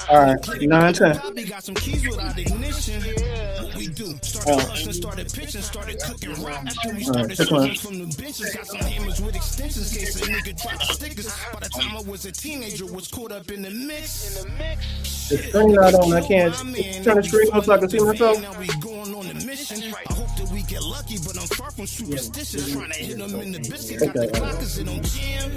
All right, 9-10. Bobby got some keys without ignition. What we do? Started hustling, started pitching, started cooking rap. After we started swinging from the benches, got some hammers with extensions. Case a nigga try to stick us. By the time I was a teenager, was caught up in the mix. The screen not on. I can't turn the screen on so I can see myself. Now we going on a mission. I hope that we get lucky, but I'm far from superstitious. Trying to hit them in the biscuit. Got the clock, cause it don't jam.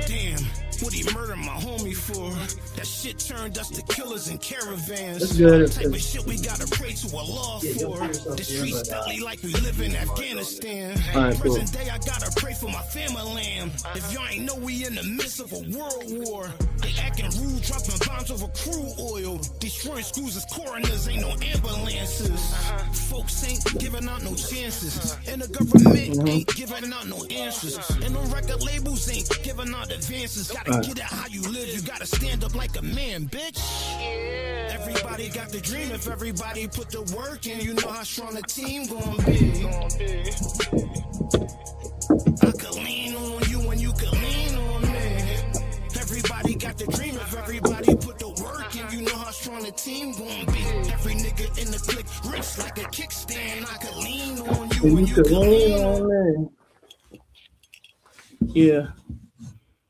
Damn. What he murdered my homie for? That shit turned us to killers in caravans. That's good. Type of shit we gotta pray to Allah for. The streets deadly like we live in Afghanistan. Present day I gotta pray for my family. If y'all ain't know we in the midst of a world war. They acting rude, dropping bombs over crude oil. Destroying schools as coroners, ain't no ambulances. Folks ain't giving out no chances. And the government ain't giving out no answers. And the record labels ain't giving out advances. Gotta get it how you live, you gotta stand up like a man, bitch. Everybody got the dream, if everybody put the work in, you know how strong the team gon' be. I could lean on you and you could lean on me. Everybody got the dream, if everybody put the work in, you know how strong the team gon' be. Every nigga in the clique rips like a kickstand. I could lean on you and you could lean on me. Yeah.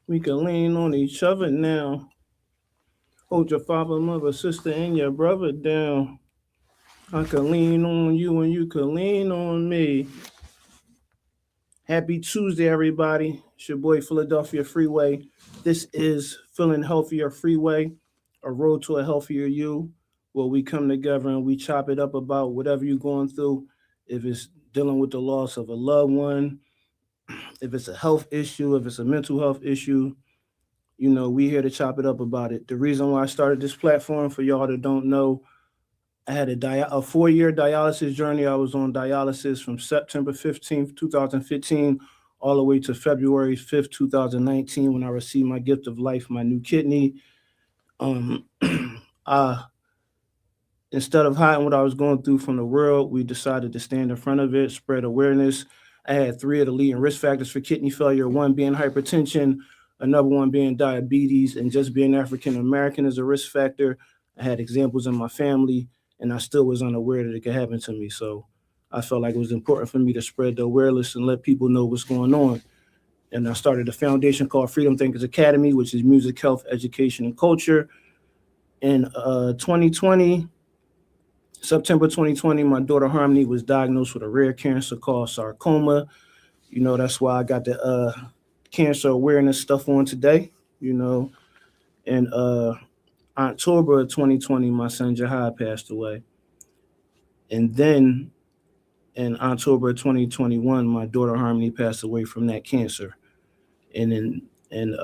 We can lean on each other now. Hold your father, mother, sister, and your brother down. I can lean on you and you can lean on me. Happy Tuesday, everybody. It's your boy, Philadelphia Freeway. This is Feeling Healthier Freeway, a road to a healthier you, where we come together and we chop it up about whatever you're going through. If it's dealing with the loss of a loved one, if it's a health issue, if it's a mental health issue, you know, we here to chop it up about it. The reason why I started this platform, for y'all that don't know, I had a 4-year dialysis journey. I was on dialysis from September 15th, 2015, all the way to February 5th, 2019, when I received my gift of life, my new kidney. Instead of hiding what I was going through from the world, we decided to stand in front of it, spread awareness. I had 3 of the leading risk factors for kidney failure, one being hypertension, another one being diabetes, and just being African American is a risk factor. I had examples in my family, and I still was unaware that it could happen to me. So I felt like it was important for me to spread the awareness and let people know what's going on. And I started a foundation called Freedom Thinkers Academy, which is music, health, education, and culture. In 2020, September 2020, my daughter Harmony was diagnosed with a rare cancer called sarcoma. You know, that's why I got the cancer awareness stuff on today, you know. In October of 2020, my son Jahad passed away. And then in October of 2021, my daughter Harmony passed away from that cancer. And in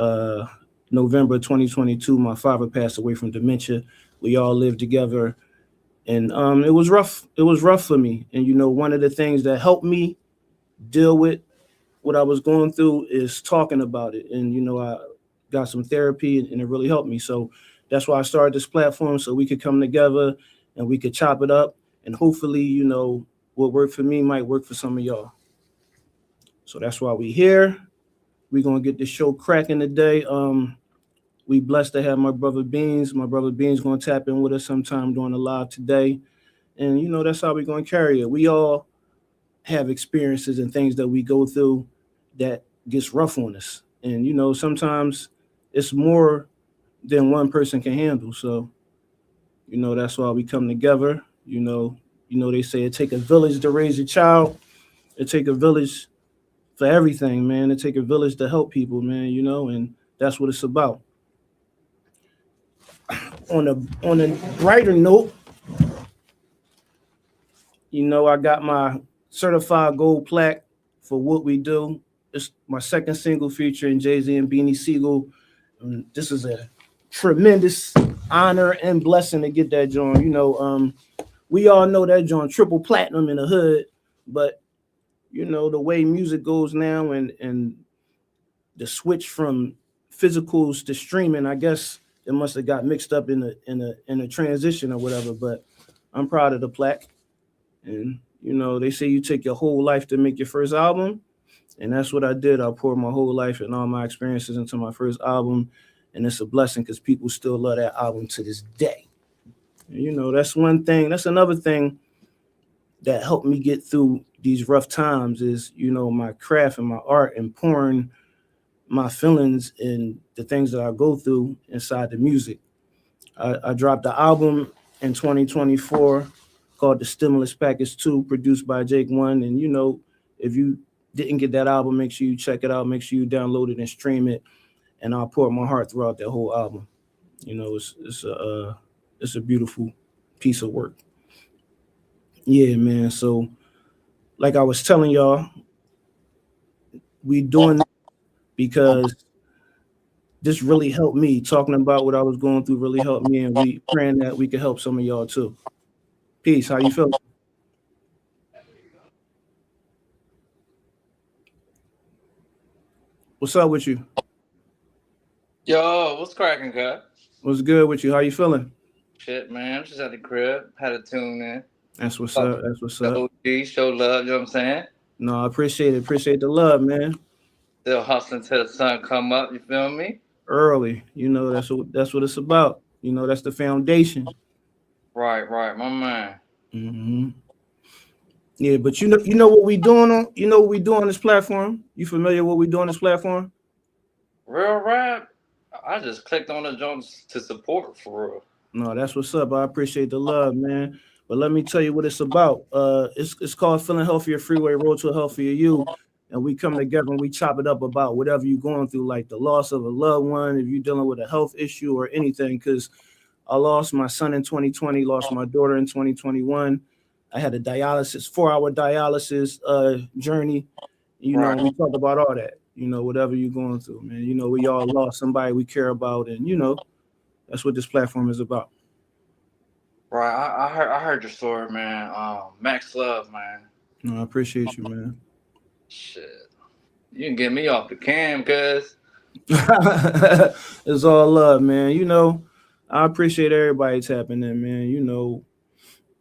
November 2022, my father passed away from dementia. We all lived together. And it was rough. It was rough for me. And, you know, one of the things that helped me deal with what I was going through is talking about it. And, you know, I got some therapy and it really helped me. So that's why I started this platform, so we could come together and we could chop it up. And hopefully, you know, what worked for me might work for some of y'all. So that's why we here. We're going to get this show cracking today. We blessed to have my brother Beans. My brother Beans going to tap in with us sometime during the live today. And, you know, that's how we're going to carry it. We all have experiences and things that we go through that gets rough on us. And, you know, sometimes it's more than one person can handle. So, you know, that's why we come together. You know, they say it take a village to raise a child. It take a village for everything, man. It take a village to help people, man, you know, and that's what it's about. On a brighter note, you know, I got my certified gold plaque for What We Do. It's my second single featuring Jay-Z and Beanie Siegel. And this is a tremendous honor and blessing to get that joint. You know, we all know that joint triple platinum in the hood, but you know, the way music goes now and the switch from physicals to streaming, I guess it must have got mixed up in a transition or whatever. But I'm proud of the plaque. And you know, they say you take your whole life to make your first album, and that's what I did. I poured my whole life and all my experiences into my first album, and it's a blessing because people still love that album to this day. And, that's one thing. That's another thing that helped me get through these rough times is my craft and my art and pouring my feelings and the things that I go through inside the music. I dropped the album in 2024 called The Stimulus Package 2, produced by Jake One. And if you didn't get that album, make sure you check it out. Make sure you download it and stream it. And I'll pour my heart throughout that whole album. It's a beautiful piece of work. Yeah, man. So, like I was telling y'all, we doing it because this really helped me. Talking about what I was going through really helped me, and we praying that we could help some of y'all too. Peace. How you feel? What's up with you? Yo, what's cracking, guy? What's good with you? How you feeling? Shit, man. I'm just at the crib. Had to tune in. That's what's up. That's what's up. OG, show love, you know what I'm saying? No, I appreciate it. Appreciate the love, man. Still hustling till the sun come up, you feel me? Early. That's what it's about. That's the foundation. Right, my man. Mm-hmm. Yeah, but you know what we doing on this platform? You familiar with what we do on this platform? Real rap? I just clicked on the joints to support for real. No, that's what's up. I appreciate the love, man. But let me tell you what it's about. It's called Feeling Healthier Freeway, Road to a Healthier You. And we come together and we chop it up about whatever you're going through, like the loss of a loved one, if you're dealing with a health issue or anything. Because I lost my son in 2020, lost my daughter in 2021. I had a 4-hour dialysis journey. Right. We talk about all that, whatever you're going through, man. We all lost somebody we care about, and that's what this platform is about. Right. I heard your story, man. Max Love, man. No, I appreciate you, man. Shit. You can get me off the cam, cuz. It's all love, man. I appreciate everybody tapping in, man.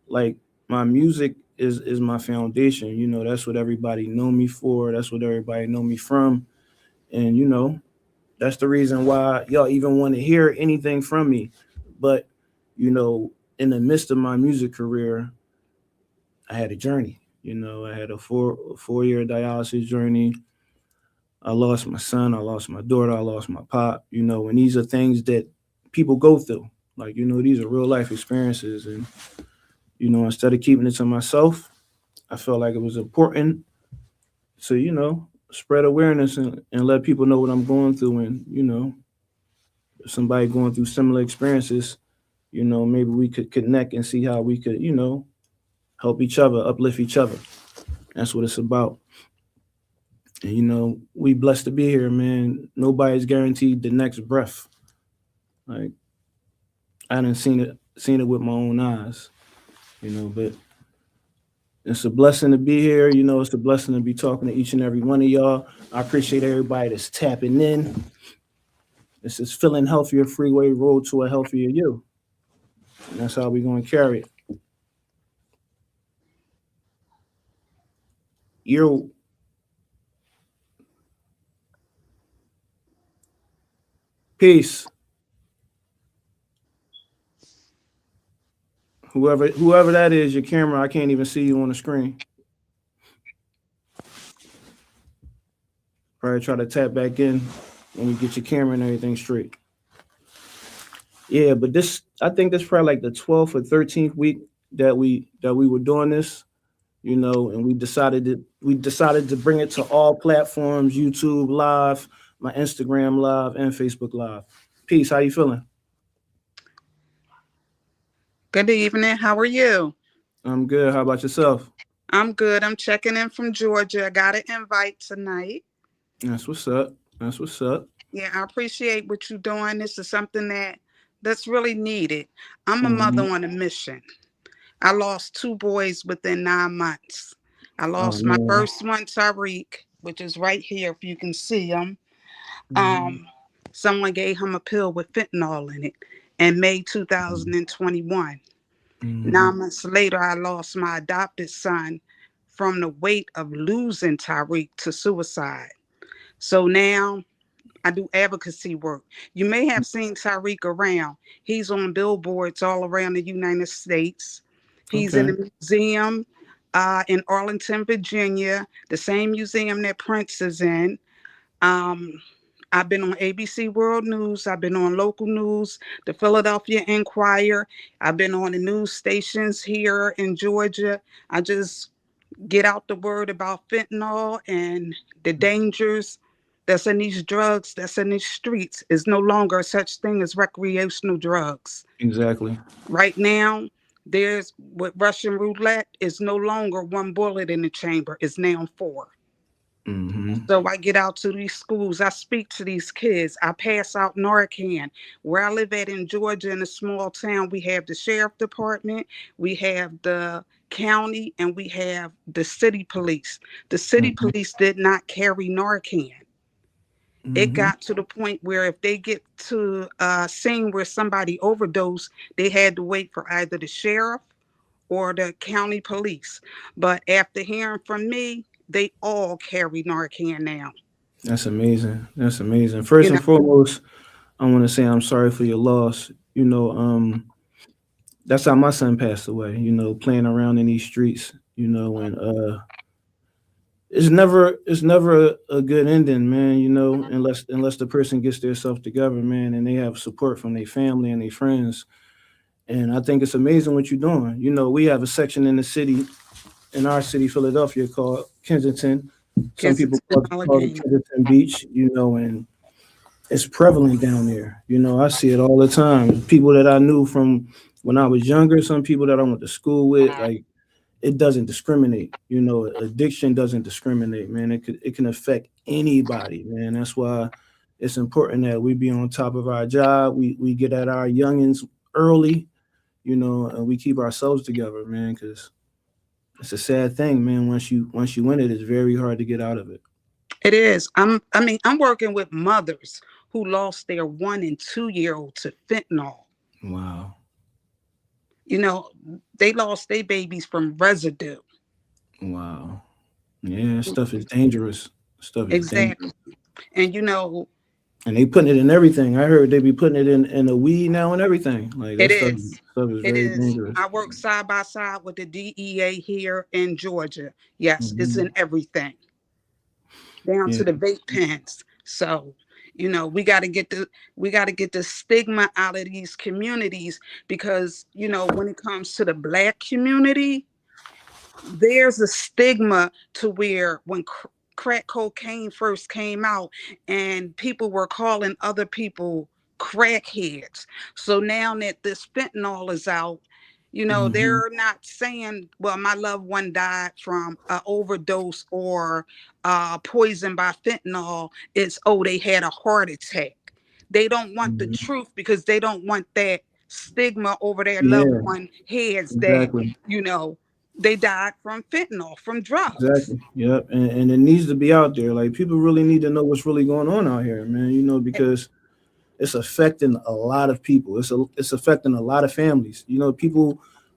Like my music is my foundation. That's what everybody know me for. That's what everybody know me from. And that's the reason why y'all even want to hear anything from me. But in the midst of my music career, I had a journey. I had a 4-year dialysis journey. I lost my son, I lost my daughter, I lost my pop, and these are things that people go through. Like, these are real life experiences. And, instead of keeping it to myself, I felt like it was important to, spread awareness and let people know what I'm going through. And, if somebody going through similar experiences, maybe we could connect and see how we could, help each other, uplift each other. That's what it's about. And we blessed to be here, man. Nobody's guaranteed the next breath. Like, I didn't seen it with my own eyes, but it's a blessing to be here. It's a blessing to be talking to each and every one of y'all. I appreciate everybody that's tapping in. This is Feeling Healthier Freeway, Road to a Healthier You. And that's how we're going to carry it. Yo. Peace. Whoever that is, your camera, I can't even see you on the screen. Probably try to tap back in when you get your camera and everything straight. Yeah, but I think this probably like the 12th or 13th week that we were doing this, and we decided to bring it to all platforms, YouTube Live, my Instagram Live, and Facebook Live. Peace. How you feeling? Good evening. How are you? I'm good. How about yourself? I'm good. I'm checking in from Georgia. I got an invite tonight. That's what's up. Yeah, I appreciate what you're doing. This is something that's really needed. I'm a mother on a mission. I lost 2 boys within 9 months. I lost my first one, Tariq, which is right here if you can see him. Someone gave him a pill with fentanyl in it in May 2021. 9 months later, I lost my adopted son from the weight of losing Tariq to suicide. So now I do advocacy work. You may have seen Tyreek around. He's on billboards all around the United States. He's in Okay. a museum in Arlington, Virginia, the same museum that Prince is in. Um, I've been on ABC World News. I've been on local news, the Philadelphia Inquirer. I've been on the news stations here in Georgia. I just get out the word about fentanyl and the dangers that's in these drugs, that's in these streets. Is no longer such thing as recreational drugs. Exactly. Right now, there's with Russian roulette is no longer one bullet in the chamber, it's now four. Mm-hmm. So I get out to these schools, I speak to these kids, I pass out Narcan. Where I live at in Georgia, in a small town, we have the sheriff department, we have the county, and we have the city police. The city Mm-hmm. police did not carry Narcan. It Mm-hmm. got to the point where if they get to a scene where somebody overdosed, they had to wait for either the sheriff or the county police. But after hearing from me, they all carry Narcan now. That's amazing. That's amazing. First You and know, foremost, I want to say I'm sorry for your loss. That's how my son passed away. Playing around in these streets. And it's never a good ending, man. Unless the person gets themselves together, man, and they have support from their family and their friends. And I think it's amazing what you're doing. We have a section in the city, in our city, Philadelphia, called Kensington. Some kids, people it's call it again. Kensington Beach. And it's prevalent down there. I see it all the time. People that I knew from when I was younger, some people that I went to school with, like it doesn't discriminate. Addiction doesn't discriminate, man. It can affect anybody, man. That's why it's important that we be on top of our job. We get at our youngins early, and we keep ourselves together, man, because it's a sad thing, man. Once you win it, it's very hard to get out of it. It is. I'm working with mothers who lost their 1 and 2 year old to fentanyl. Wow. You know, they lost their babies from residue. Wow. Yeah, stuff is dangerous. Stuff is Exactly. dangerous. And And they putting it in everything. I heard they be putting it in the weed now and everything. Like it that stuff, is. stuff is It very is. dangerous. I work side by side with the DEA here in Georgia. Yes, it's Hmm. in everything, down Yeah. to the vape pens. So, we got to get the stigma out of these communities because, when it comes to the Black community, there's a stigma to where when crack cocaine first came out and people were calling other people crackheads. So now that this fentanyl is out, Hmm. they're not saying, well, my loved one died from an overdose or poison by fentanyl. It's, oh, they had a heart attack. They don't want the Hmm. truth because they don't want that stigma over their loved Yeah. one heads that, Exactly. you know, they died from fentanyl, from drugs. Exactly. Yep. And it needs to be out there. Like people really need to know what's really going on out here, man. Because it's affecting a lot of people. It's affecting a lot of families.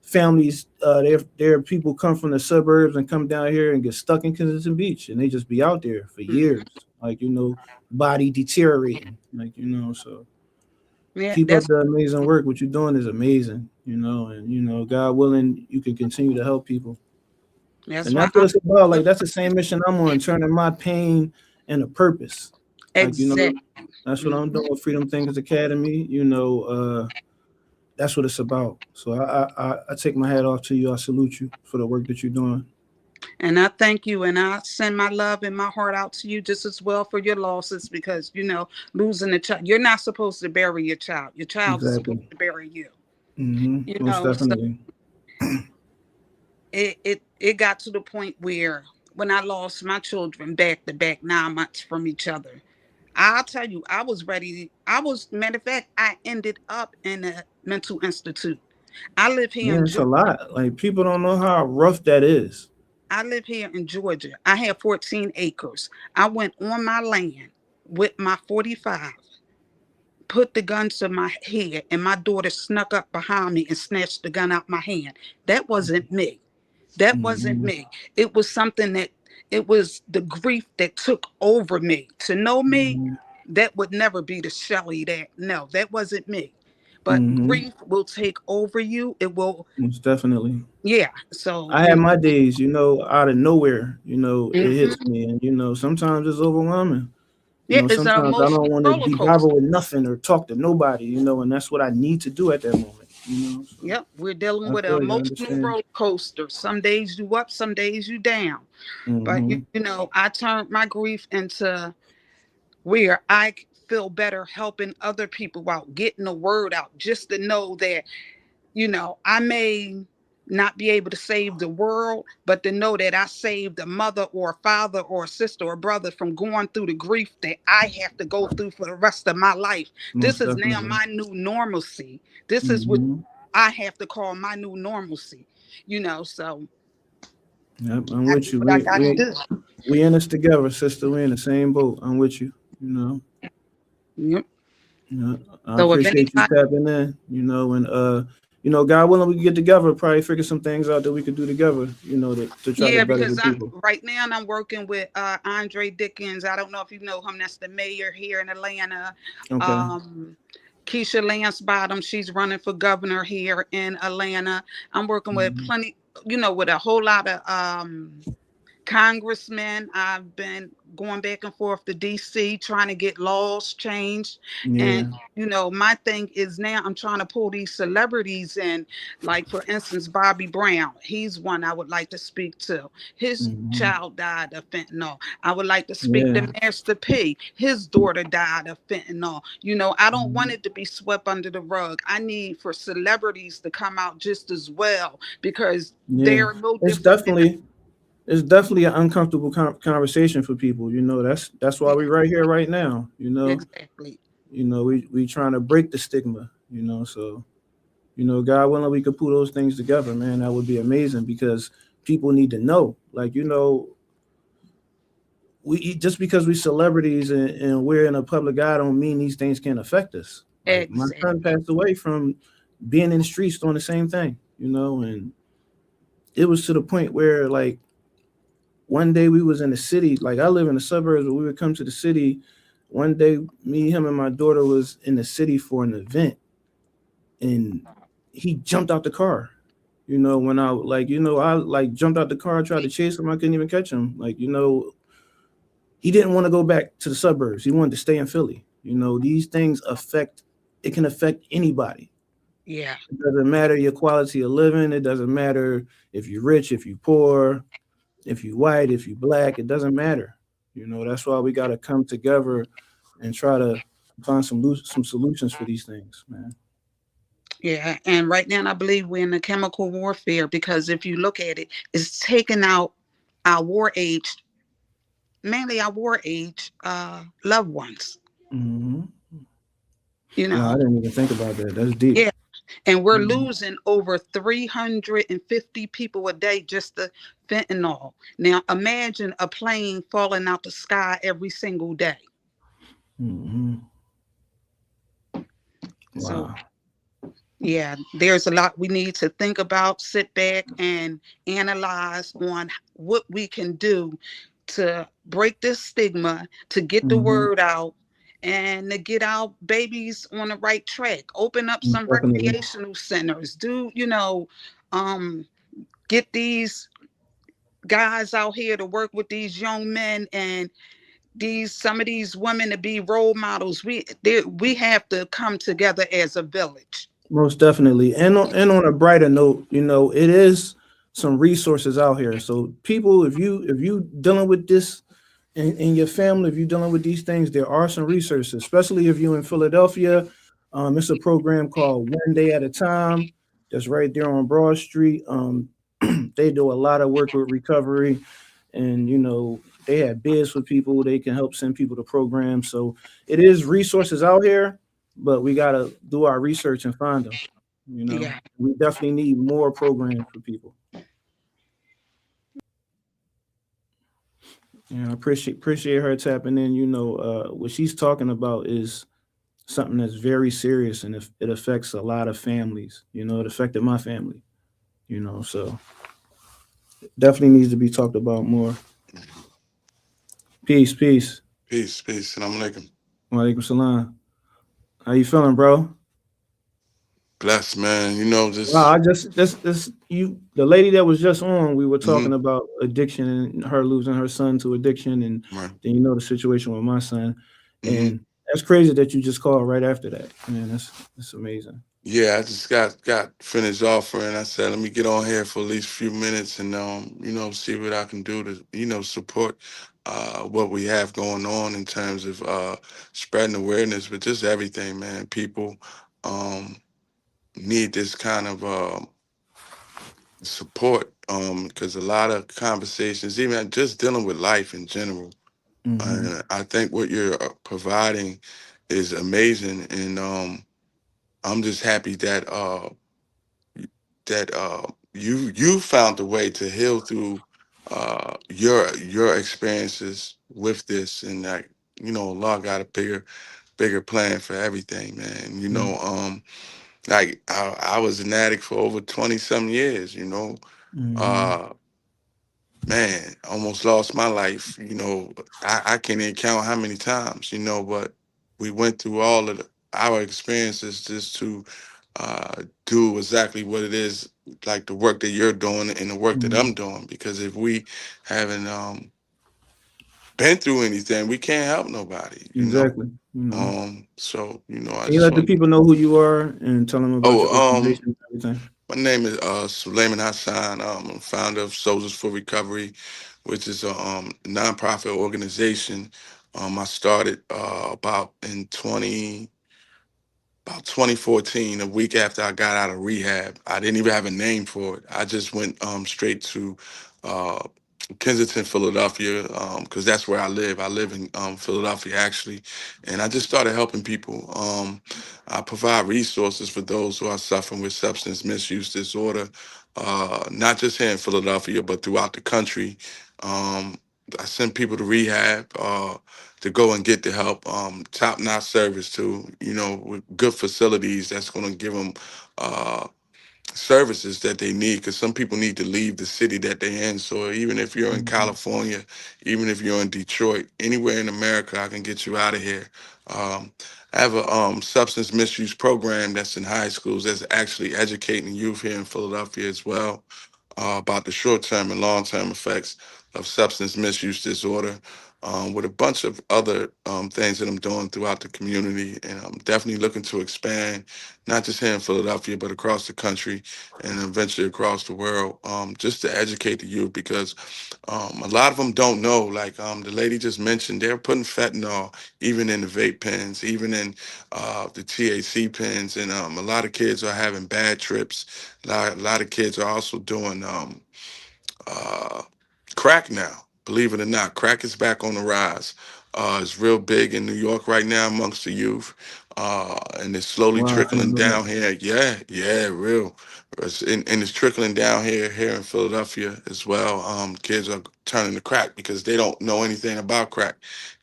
Families. There people come from the suburbs and come down here and get stuck in Kensington Beach, and they just be out there for Mhm. years. Like body deteriorating. So Yeah, keep up that's the amazing work. What you're doing is amazing. And God willing, you can continue to help people. that's And why that's what it's about. Like that's the same mission I'm on, turning my pain into purpose. Like exact. that's what I'm Mhm. doing with Freedom Thinkers Academy. That's what it's about. So I take my hat off to you. I salute you for the work that you're doing. And I thank you, and I send my love and my heart out to you just as well for your losses because losing a child, you're not supposed to bury your child. Your child is supposed Exactly. to bury you. Most So definitely. it got to the point where when I lost my children back to back 9 months from each other, I'll tell you, I was ready. Matter of fact, I ended up in a mental institute. I live here Yeah, in it's a Georgia. lot. Like people don't know how rough that is. I live here in Georgia. I have 14 acres. I went on my land with my 45, put the gun to my head, and my daughter snuck up behind me and snatched the gun out my hand. That wasn't me. That wasn't Hmm. me. It was something that, it was the grief that took over me. To know me, that would never be the Shelly that wasn't me. But grief will take over you. It will. Most definitely. Yeah. So, I had my days, out of nowhere, it hits me, and sometimes it's overwhelming. yeah, it's an Sometimes I don't emotional want to roller be coaster. bothered with nothing or talk to nobody, and that's what I need to do at that moment. So Yep, we're dealing I with an feel you, I emotional understand. roller coaster. Some days you up, some days you down. But I turned my grief into where I feel better helping other people out, getting the word out, just to know that, I may not be able to save the world, but to know that I saved a mother or a father or a sister or brother from going through the grief that I have to go through for the rest of my life. This Most is now definitely. my new normalcy. This is what I have to call my new normalcy, so Yep, I'm I with do you. what I got to do. We in this together, sister. We in the same boat. I'm with you. Yep. I So if appreciate you anybody, tapping in. And God willing, we can get together. Probably figure some things out that we could do together. To try to yeah, better because the people. right now I'm working with Andre Dickens. I don't know if you know him. That's the mayor here in Atlanta. Okay. Keisha Lance Bottom, she's running for governor here in Atlanta. I'm working with plenty, with a whole lot of congressmen. I've been going back and forth to DC trying to get laws changed. Yeah. And my thing is now I'm trying to pull these celebrities in, like for instance Bobby Brown. He's one I would like to speak to. His child died of fentanyl. I would like to speak to Master P. His daughter died of fentanyl. I don't want it to be swept under the rug. I need for celebrities to come out just as well, because they're no It's different than definitely an uncomfortable conversation for people. That's why we're right here right now. exactly. We trying to break the stigma. So God willing, we could pull those things together, man. That would be amazing, because people need to know. Like, we just because we celebrities and we're in a public eye don't mean these things can't affect us. Like, my son Exactly. passed away from being in the streets doing the same thing, and it was to the point where, like, one day we was in the city. Like, I live in the suburbs, but we would come to the city. One day, me, him, and my daughter was in the city for an event, and he jumped out the car. When I jumped out the car, tried to chase him, I couldn't even catch him. Like, he didn't want to go back to the suburbs. He wanted to stay in Philly. These things it can affect anybody. Yeah. It doesn't matter your quality of living. It doesn't matter if you're rich, if you're poor, if you're white, if you're black. It doesn't matter. That's why we got to come together and try to find some solutions for these things, man. Yeah. And right now, I believe we're in a chemical warfare, because if you look at it, it's taking out our war age, mainly our war age loved ones. Wow, I didn't even think about that. That's deep. Yeah. And we're losing over 350 people a day just to fentanyl. Now, imagine a plane falling out the sky every single day. Wow. So, yeah, there's a lot we need to think about, sit back and analyze on what we can do to break this stigma, to get the word out, and to get our babies on the right track. Open up some Definitely. recreational centers. Get these guys out here to work with these young men, and some of these women to be role models. We have to come together as a village. Most definitely. And on a brighter note, it is some resources out here. So people, if you dealing with this in your family, if you're dealing with these things, there are some resources, especially if you're in Philadelphia. It's a program called One Day at a Time. That's right there on Broad Street. They do a lot of work with recovery, and they have bids for people. They can help send people to programs. So it is resources out here, but we got to do our research and find them. Yeah. We definitely need more programs for people. I appreciate her tapping in. What she's talking about is something that's very serious, and it affects a lot of families. It affected my family. So definitely needs to be talked about more. Peace. Peace. Salam alaikum. Walaikum salam. How you feeling, bro? Blessed, man. You know, Wow, just I just this you the lady that was just on, we were hmm talking about addiction and her losing her son to addiction, and right. then the situation with my son, hmm and that's crazy that you just called right after that. Man, that's amazing. Yeah, I just got finished offering. I said, let me get on here for at least a few minutes and see what I can do to, support what we have going on in terms of spreading awareness, but just everything, man. People um need this kind of support because a lot of conversations, even just dealing with life in general. Hmm. And I think what you're providing is amazing, and I'm just happy that you found a way to heal through your experiences with this, and that Allah got a bigger plan for everything, man. Like I was an addict for over 20 some years. Hmm. Uh, Man, almost lost my life. I can't even count how many times, but we went through all of our experiences just to do exactly what it is, like the work that you're doing and the work that Hmm. I'm doing. Because if we haven't been through anything, we can't help nobody. Exactly. I Can you just let the want. people know who you are and tell them about your Oh, organization and everything? my name is Suleiman Hassan. I'm founder of Soldiers for Recovery, which is a nonprofit organization. I started about 2014, a week after I got out of rehab. I didn't even have a name for it. I just went straight to uh, Kensington, Philadelphia, because that's where I live. I live in Philadelphia, actually. And I just started helping people. I provide resources for those who are suffering with substance misuse disorder, not just here in Philadelphia, but throughout the country. Um, I send people to rehab. To go and get the help. Top notch service too. With good facilities that's going to give them uh, services that they need. Because some people need to leave the city that they're in. So even if you're in Hmm. California, even if you're in Detroit, anywhere in America, I can get you out of here. Um, I have a substance misuse program that's in high schools that's actually educating youth here in Philadelphia as well about the short-term and long-term effects of substance misuse disorder, with a bunch of other things that I'm doing throughout the community. And I'm definitely looking to expand, not just here in Philadelphia, but across the country and eventually across the world, just to educate the youth because a lot of them don't know. Like the lady just mentioned, they're putting fentanyl even in the vape pens, even in the THC pens. And a lot of kids are having bad trips. A lot of kids are also doing uh, crack now. Believe it or not, crack is back on the rise. It's real big in New York right now amongst the youth, and it's slowly Wow, I didn't trickling know that. down here. Yeah, yeah, real. And it's trickling down here in Philadelphia as well. Kids are turning to crack because they don't know anything about crack.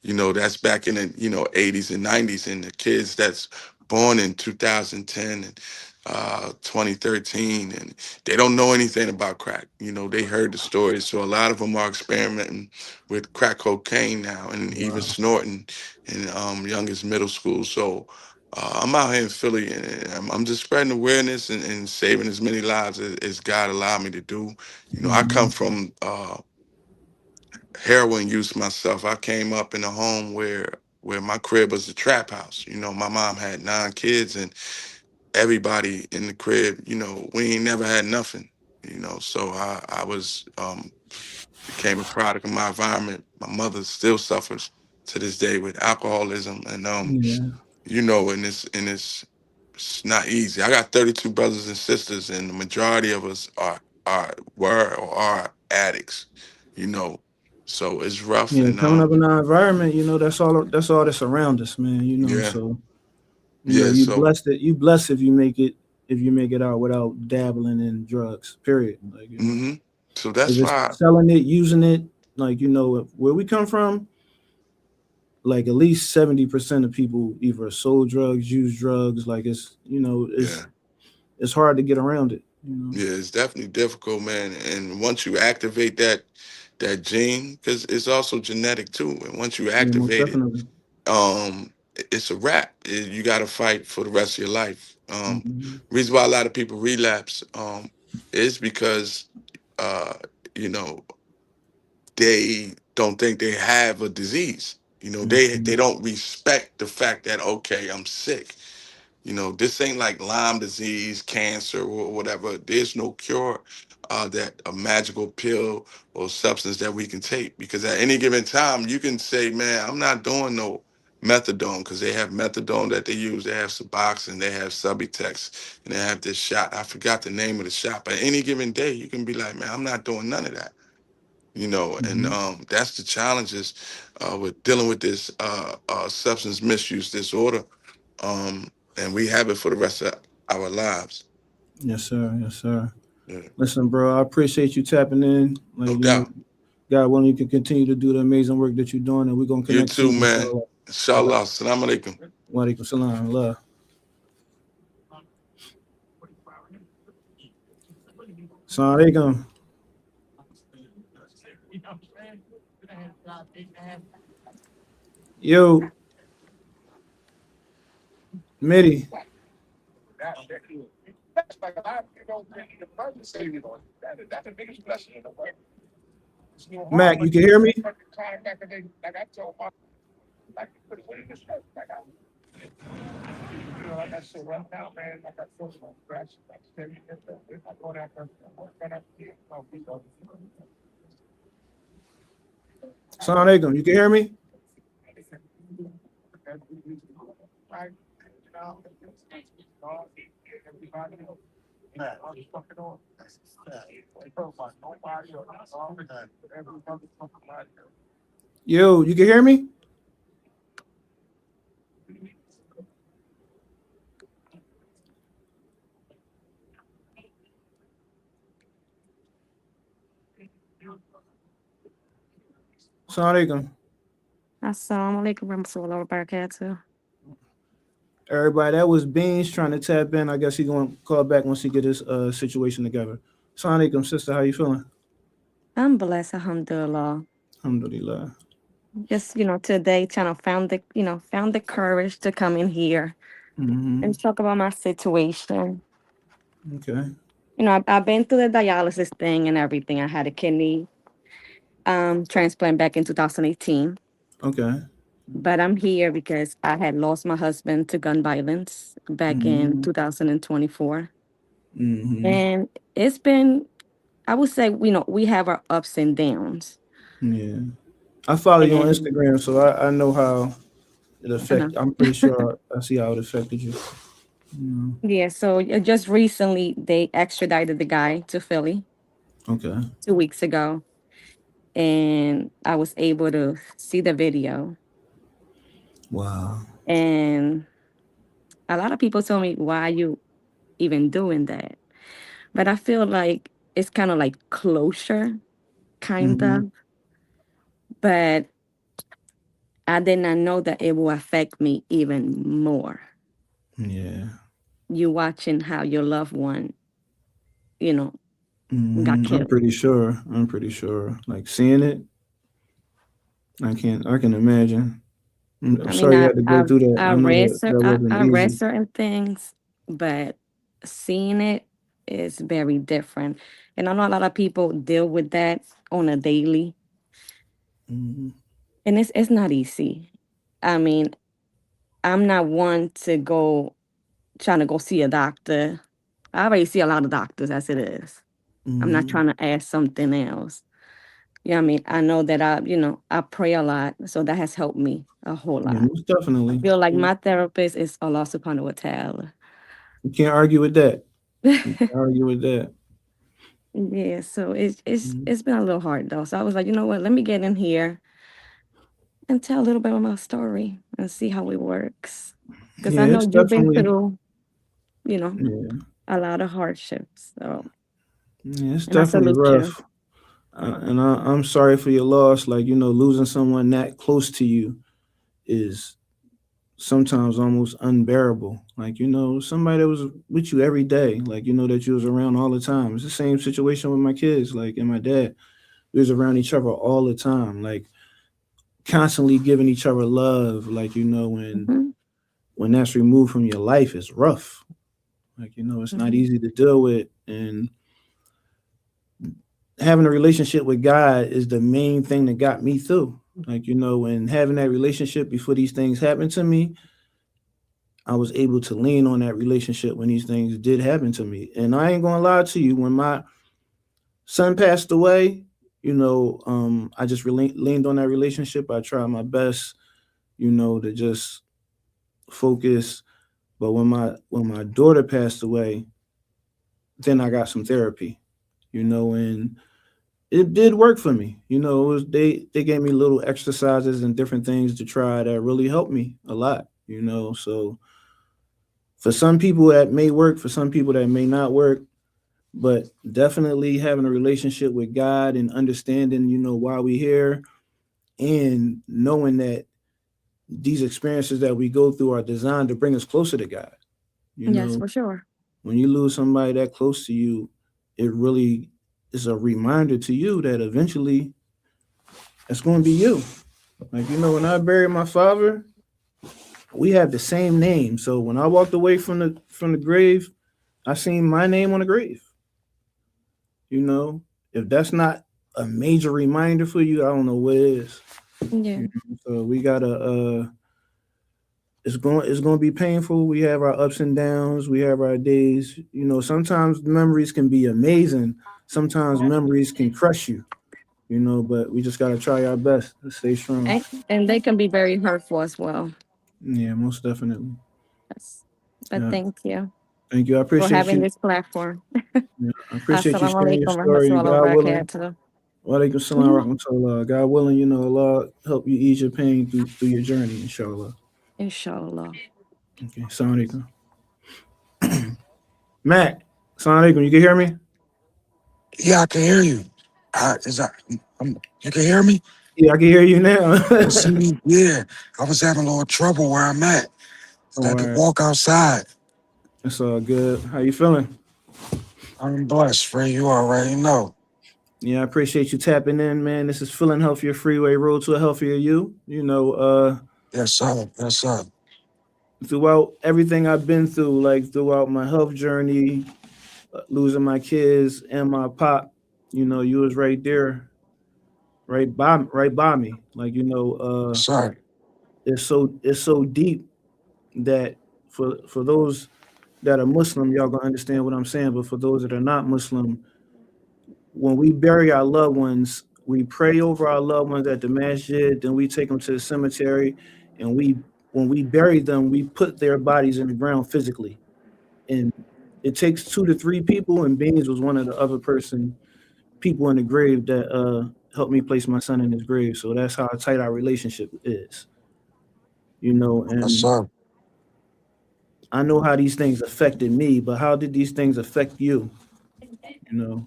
That's back in the 80s and 90s, and the kids that's born in 2010 and 2013, and they don't know anything about crack. They heard the stories, so a lot of them are experimenting with crack cocaine now, and even Wow. snorting in youngest middle school. So I'm out here in Philly, and I'm just spreading awareness and saving as many lives as God allowed me to do. I come Hmm. from heroin use myself. I came up in a home where my crib was a trap house. My mom had 9 kids, and everybody in the crib, we ain't never had nothing. So I was became a product of my environment. My mother still suffers to this day with alcoholism, and Yeah. it's not easy. I got 32 brothers and sisters, and the majority of us were or are addicts. You know, so it's rough, Yeah, and coming up in our environment, that's all that's around us, man. yeah, So yeah. So you blessed if you make it out without dabbling in drugs. Period. Like hmm so if that's it's why, selling it, using it, like where we come from, like at least 70% of people either sold drugs, use drugs. Like yeah. it's hard to get around it. Yeah, it's definitely difficult, man. And once you activate that gene, because it's also genetic too. And once you Yeah, most activate it, definitely. it's a wrap. You got to fight for the rest of your life. Mm-hmm. Reason why a lot of people relapse is because uh, you know, they don't think they have a disease. They Mm-hmm. don't respect the fact that, okay, I'm sick. This ain't like Lyme disease, cancer, or whatever. There's no cure, that a magical pill or substance that we can take. Because at any given time, you can say, man, I'm not doing no methadone, because they have methadone that they use. They have Suboxone, they have Subutex, and they have this shot. I forgot the name of the shot. But any given day, you can be like, man, I'm not doing none of that. And Mm-hmm. that's the challenges with dealing with this substance misuse disorder, and we have it for the rest of our lives. Yes, sir. Yes, sir. Yeah. Listen, bro, I appreciate you tapping in. No doubt. God willing, you can continue to do the amazing work that you're doing, and we're gonna You connect too, soon, man. inshallah. All right. Inshallah. Assalamu alaikum. Wa alaikum salam. Love. Assalamu alaikum. Yo, Mitty. Mac, you can hear me? Assalamu alaikum. You can hear me? Yo, you can hear me? Assalamu alaikum. Assalamu alaikum warahmatullahi wabarakatuh. Everybody, that was Beans trying to tap in. I guess he's gonna call back once he get his situation together. Assalamu alaikum, sister. How you feeling? I'm blessed, alhamdulillah. Alhamdulillah. Just, today trying to found the courage to come in here Mm-hmm. and talk about my situation. Okay. I've been through the dialysis thing and everything. I had a kidney transplant back in 2018. Okay. But I'm here because I had lost my husband to gun violence back in 2024. Mm-hmm. And it's been, I would say, we have our ups and downs. Yeah. I follow you on And Instagram, so I know how it I affected. know. I'm pretty sure I see how it affected you. Yeah, so just recently they extradited the guy to Philly Okay. 2 weeks ago, and I was able to see the video. Wow. And a lot of people told me, why are you even doing that? But I feel like it's kind of like closure, kind Mm-hmm. of. But I did not know that it will affect me even more. Yeah. You watching how your loved one, got I'm killed. pretty sure. Like seeing it, I can imagine. I'm I mean, sorry you had to go through that. I know that I wasn't read easy. certain things, but seeing it is very different. And I know a lot of people deal with that on a daily, Mm-hmm. and it's not easy. I mean, I'm not one to go trying to go see a doctor. I already see a lot of doctors as it is. I'm not Mm-hmm. trying to add something else. Yeah, I mean, I know that I pray a lot, so that has helped me a whole Yeah, lot. most I definitely. feel like my therapist is Allah subhanahu wa ta'ala. You can't argue with that. You can't argue with that. Yeah, so it's Mhm. it's been a little hard though. So I was like, you know what? Let me get in here and tell a little bit of my story and see how it works. Because I Yeah, know it's you've been definitely. through, you know, Yeah, a lot of hardships. So, it's and I definitely salute you. rough. And I'm sorry for your loss. Like losing someone that close to you is sometimes almost unbearable. Like somebody that was with you every day. Like that you was around all the time. It's the same situation with my kids. Like and my dad, we was around each other all the time. Like constantly giving each other love, like Mhm. when that's removed from your life, it's rough. Like it's not Mhm. easy to deal with, and having a relationship with God is the main thing that got me through. Like and having that relationship before these things happened to me, I was able to lean on that relationship when these things did happen to me. And I ain't gonna lie to you, when my son passed away, I just leaned on that relationship. I tried my best, to just focus. But when my daughter passed away, then I got some therapy, and it did work for me. They gave me little exercises and different things to try that really helped me a lot. So for some people that may work, for some people that may not work, but definitely having a relationship with God and understanding, why we here, and knowing that these experiences that we go through are designed to bring us closer to God. You Yes, know, for sure. when you lose somebody that close to you, it really is a reminder to you that eventually it's going to be you. Like when I buried my father, we have the same name. So when I walked away from the grave, I seen my name on the grave. You know, if that's not a major reminder for you, I don't know what is. Yeah. So we gotta. It's going to be painful. We have our ups and downs. We have our days. Sometimes memories can be amazing. Sometimes memories can crush you. But we just gotta try our best to stay strong. And they can be very hurtful as well. Yeah, most definitely. Yes. But Yeah, thank you thank you. I for appreciate having you. this platform. Yeah, I appreciate you Assalamu sharing your alaikum story. And warahmatullahi God willing, wabarakatuh. walaikum salam Mhm. rahmatullah. God willing, Allah help you ease your pain through your journey, inshallah. Inshallah. Okay, salam alaikum. Matt, salam alaikum. You can hear me? Yeah, I can hear you. You can hear me? Yeah, I can hear you now. Well, see, yeah, I was having a little trouble where I'm at. Oh, I had to word. walk outside. It's all good. How you feeling? I'm blessed, Free. You already know. Yeah, I appreciate you tapping in, man. This is Feeling Healthier Freeway, Road to a Healthier You. Yes, sir. Yes, sir. Throughout everything I've been through, like throughout my health journey, losing my kids and my pop, you was right there, right by me. Like, Yes, sir. it's so deep that for those that are Muslim, y'all gonna understand what I'm saying. But for those that are not Muslim, when we bury our loved ones, we pray over our loved ones at the masjid, then we take them to the cemetery, and when we bury them, we put their bodies in the ground physically. And it takes 2 to 3 people, and Beans was one of the other people in the grave that helped me place my son in his grave. So that's how tight our relationship is, Yes, and sir. I know how these things affected me, but how did these things affect you, you know,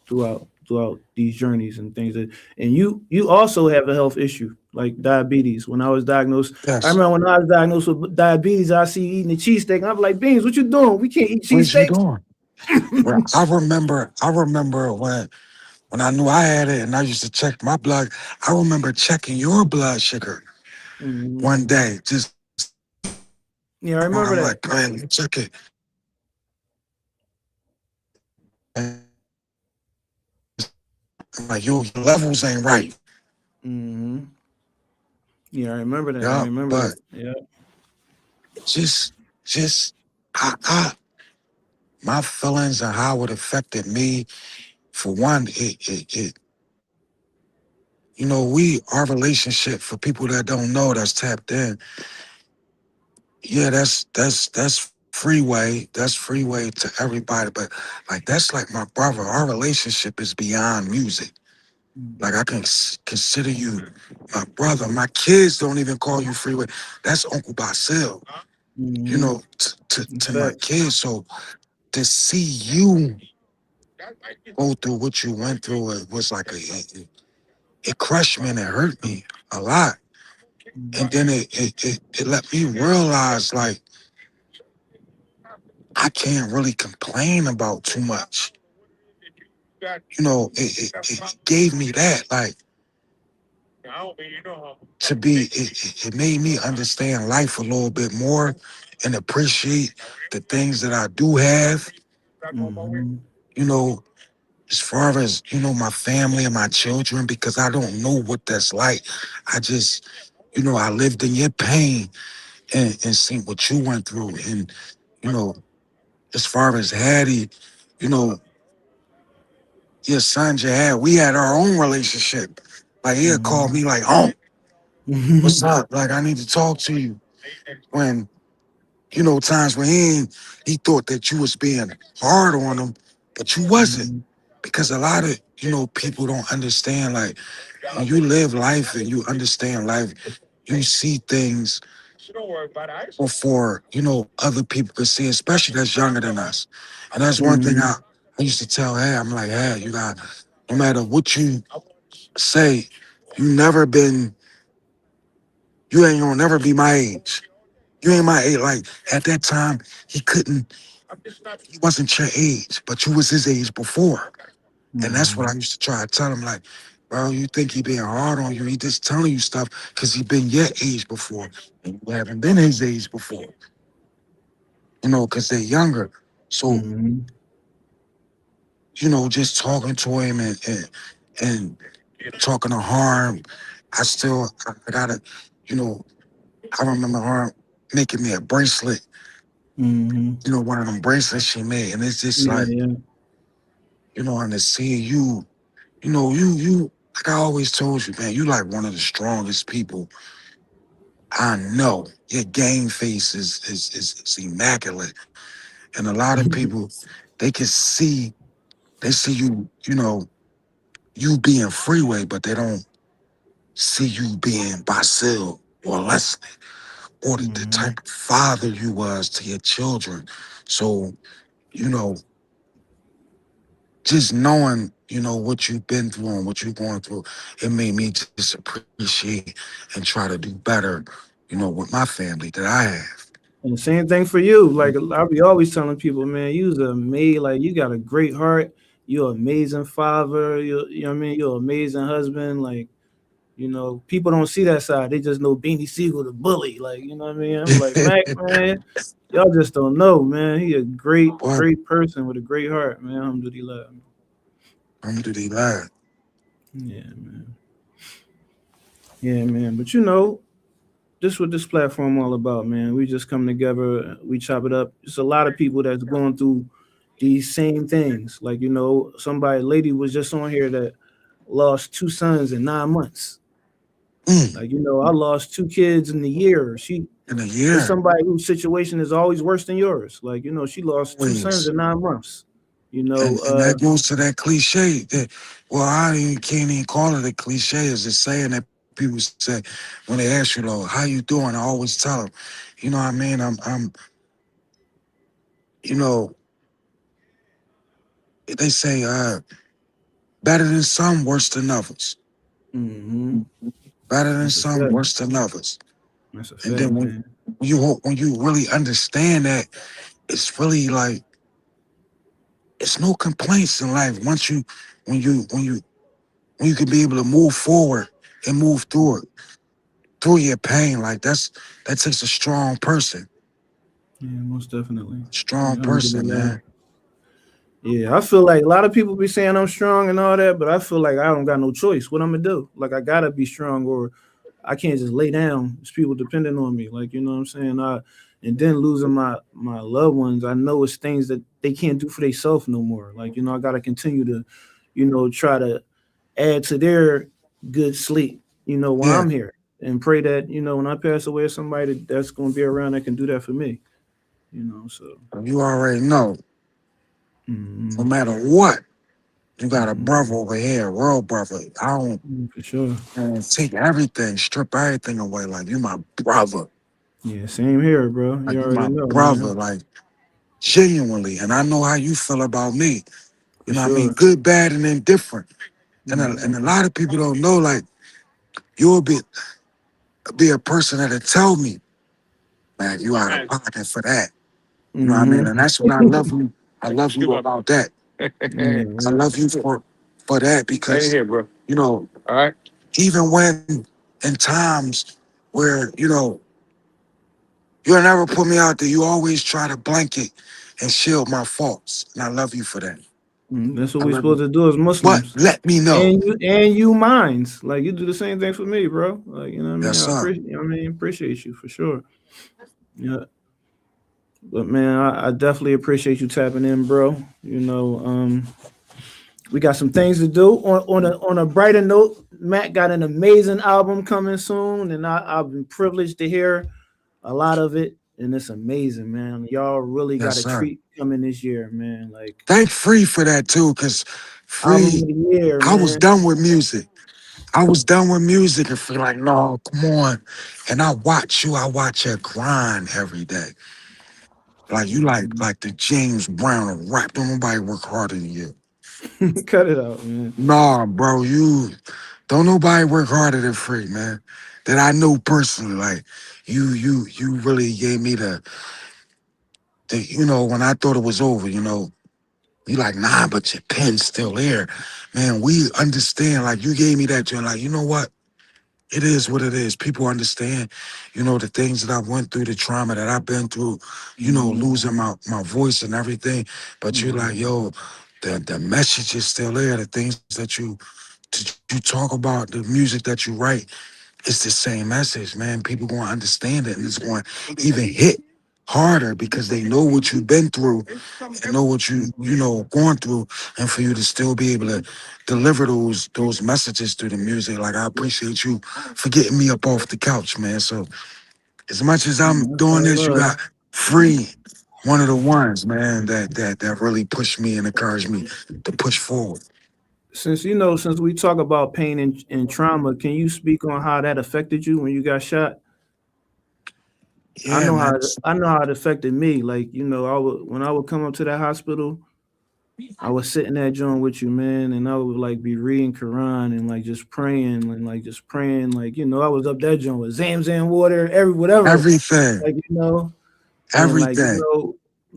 throughout these journeys and things and you also have a health issue like diabetes. When I was diagnosed, I Yes. remember when I was diagnosed with diabetes, I see you eating a cheesesteak, and I'm like, Beans, what you doing? We can't eat What is you cheesesteaks. doing? Well, I remember when I knew I had it and I used to check my blood. I remember checking your blood sugar Mhm. one day. Just Yeah, I I'm remember like, that. man, let me check it. And I'm like, yo, your levels ain't right. Hmm. Yeah, I remember that. I Yeah, remember but that. Yeah. just just I my feelings and how it affected me. For one, we our relationship for people that don't know that's tapped in. Yeah, that's freeway. That's freeway to everybody. But like that's like my brother. Our relationship is beyond music. Like I can consider you my brother. My kids don't even call you freeway. That's Uncle Basil. Hmm. To my Facts. kids. So to see you go through what you went through, it was like it crushed me and it hurt me a lot. And then it let me realize like I can't really complain about too much. It gave me that like to be it made me understand life a little bit more and appreciate the things that I do have, Mm-hmm. you know, as far as, my family and my children, because I don't know what that's like. I just, I lived in your pain and seen what you went through. And, you know, as far as Hattie, you know, your son Jihad, we had our own relationship. Like he'd call me like, oh, what's Mm-hmm. up? Like I need to talk to you. When, times when he thought that you was being hard on him, but you wasn't. Mm-hmm. Because a lot of, people don't understand, like when you live life and you understand life, you see things before, other people could see, especially that's younger than us. And that's one thing Mm-hmm. I used to tell her, I'm like, hey, you got, no matter what you say, you never been, you ain't gonna never be my age. You ain't my age. Like at that time, he wasn't your age, but you was his age before. And that's what I Mm-hmm. used to try to tell him, like, bro, you think he being hard on you. He just telling you stuff because he been your age before. And you haven't been his age before, because they're younger. So, Mm-hmm. just talking to him and talking to harm, I gotta, you know, I remember her making me a bracelet, Mm-hmm. one of them bracelets she made. And it's just Yeah, like, yeah. and to see you, you, like I always told you, man, you like one of the strongest people I know. Your game face is immaculate. And a lot of people, they can see, they see you, you being Freeway, but they don't see you being Basil or Leslie or the Mm-hmm. type of father you was to your children. So, you know, just knowing, what you've been through and what you're going through, it made me just appreciate and try to do better, with my family that I have. And the same thing for you. Like I'll be always telling people, man, you's amazing. Like you got a great heart. You're an amazing father. You know what I mean? You're an amazing husband. Like, people don't see that side. They just know Beanie Siegel the bully. Like, you know what I mean? I'm like, Mac, man, y'all just don't know, man. He a great, Boy, great person with a great heart, man. Alhamdulillah. I'm to the line. Yeah, man. Yeah, man. But this what this platform all about, man. We just come together, we chop it up. It's a lot of people that's going through these same things. Like, somebody lady was just on here that lost two sons in 9 months. Mm, Like, I lost two kids in a year. in a It's year, somebody whose situation is always worse than yours. Like, she lost two sons always. in 9 months. You And know, and uh that goes to that cliche that, well, can't even call it a cliche. It's a saying that people say when they ask you, though, how you doing? I always tell them, you know what I mean? I'm, you know, they say, better than some, worse than others. hmm Better than that's a some, fact. worse than others. That's a And fact, then man. when you really understand that, it's really like it's no complaints in life. Once you when you when you when you can be able to move forward and move through it, through your pain, like that takes a strong person. Yeah, most definitely. Strong person, Alhamdulillah. man. Yeah, I feel like a lot of people be saying I'm strong and all that, but I feel like I don't got no choice. What I'm gonna do? Like I gotta be strong, or I can't just lay down. There's people depending on me. Like, what I'm saying. And then losing my loved ones, I know it's things that they can't do for themselves no more. Like, I gotta continue to, try to add to their good sleep. While Yeah, I'm here, and pray that when I pass away, somebody that's gonna be around that can do that for me. So. you already know. No Mhm. matter what, you got a Mhm. brother over here, a real brother. I don't For sure. take everything, strip everything away. Like you my brother. Yeah, same here, bro. Like You you already my know, brother. man. Like genuinely. And I know how you feel about me. For You know what I mean? sure. Good, bad, and indifferent. And a Mhm. lot of people don't know, like, you'll be a person that'll tell me, man, you out of pocket for that. You know what I mean? Mhm. And that's what I love you. I love you about that. Yeah, I love you for that because, you know, even when in times where, you'll never put me out there. You always try to blanket and shield my faults. And I love you for that. That's what I we love supposed you. to do as But Muslims. let me know. And you minds. Like you do the same thing for me, bro. Like, you know what I mean? Yes, I sir. appreciate appreciate you for sure. Yeah. But man, I definitely appreciate you tapping in, bro. We got some things to do. On a brighter note, Matt got an amazing album coming soon, and I've been privileged to hear a lot of it, and it's amazing, man. Y'all really got Yes, a sir. treat coming this year, man. Like Thank Free for that too, because album of Free, the year, I was man. done with music. I was done with music and feel like, no, come on. And I watch you. I watch your grind every day. Like you like the James Brown of rap. Don't nobody work harder than you. Cut it out, man. Nah, bro, you don't nobody work harder than Free, man. That I know personally. Like you really gave me when I thought it was over, you like, nah, but your pen's still there. Man, we understand. Like you gave me that, you're like, you know what? It is what it is. People understand, the things that I went through, the trauma that I've been through, Mhm, losing my voice and everything. But you're like, mhm, yo, the message is still there. The things that you talk about, the music that you write, it's the same message, man. People gonna understand it and it's gonna even hit harder because they know what you've been through and know what going through, and for you to still be able to deliver those messages through the music. Like I appreciate you for getting me up off the couch, man. So as much as I'm That's doing all this, you love. got Free, one of the ones, man, that really pushed me and encouraged me to push forward. Since we talk about pain and trauma, can you speak on how that affected you when you got shot? I Yeah, know man. how it affected me. Like, when I would come up to that hospital, I would sit in that joint with you, man, and I would like be reading Quran and like just praying, like, I was up that joint with Zamzam water, whatever. Everything, Like, and like, everything.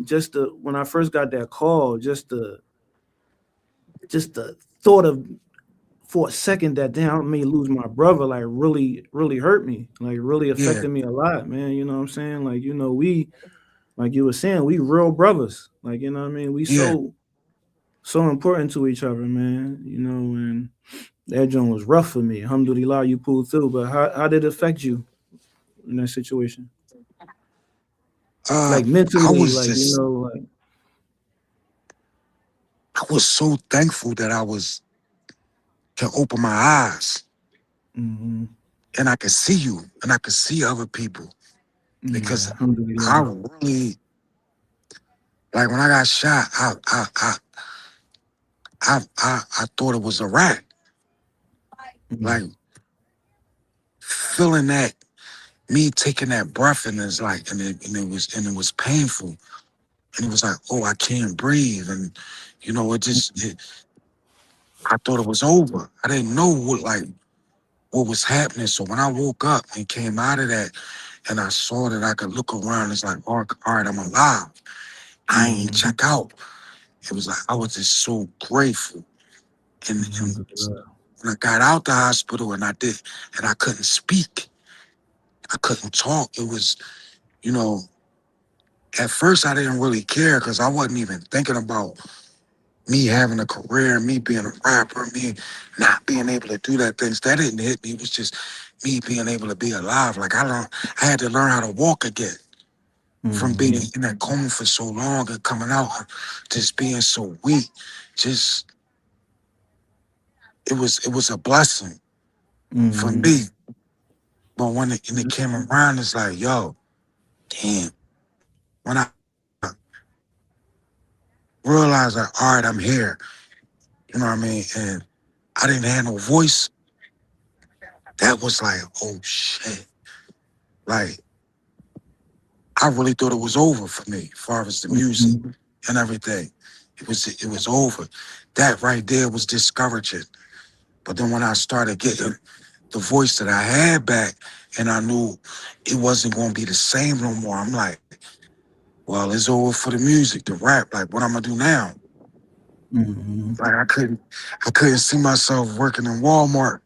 just when I first got that call, just the thought of for a second that damn I may lose my brother, like really, really hurt me. Like really Yeah, affected me a lot, man. You know what I'm saying? Like, we like you were saying, we real brothers. Like, you know what I mean? We yeah. so important to each other, man. And that joint was rough for me. Alhamdulillah, you pulled through. But how did it affect you in that situation? Uh, Like I mentally, was like, just, like I was so thankful that I was can open my eyes mm-hmm. and I could see you and I could see other people Yeah, because I alhamdulillah. really like when I got shot. I thought it was a rat. Mm-hmm. Like feeling that, me taking that breath and it's like, and it was painful and it was like, oh, I can't breathe and I thought it was over. I didn't know what was happening. So when I woke up and came out of that and I saw that I could look around, it's like, all right, I'm alive. I ain't Mm-hmm. check out. It was like I was just so grateful. And Alhamdulillah. when I got out the hospital and I couldn't speak, I couldn't talk. It was, you know, at first I didn't really care because I wasn't even thinking about me having a career, me being a rapper, me not being able to do that things. That didn't hit me. It was just me being able to be alive. Like I had to learn how to walk again from being Mm-hmm. in that coma for so long and coming out just being so weak. Just it was a blessing for Mm-hmm. me. But when it came around, it's like, yo, damn. When I realized like, all right, I'm here. You know what I mean? And I didn't have no voice. That was like, oh shit. Like, I really thought it was over for me, as far as the music Mm-hmm. and everything. It was over. That right there was discouraging. But then when I started getting the voice that I had back and I knew it wasn't gonna be the same no more, I'm like, well, it's over for the music, the rap. Like, what I'm gonna do now? Like I couldn't see myself working in Walmart.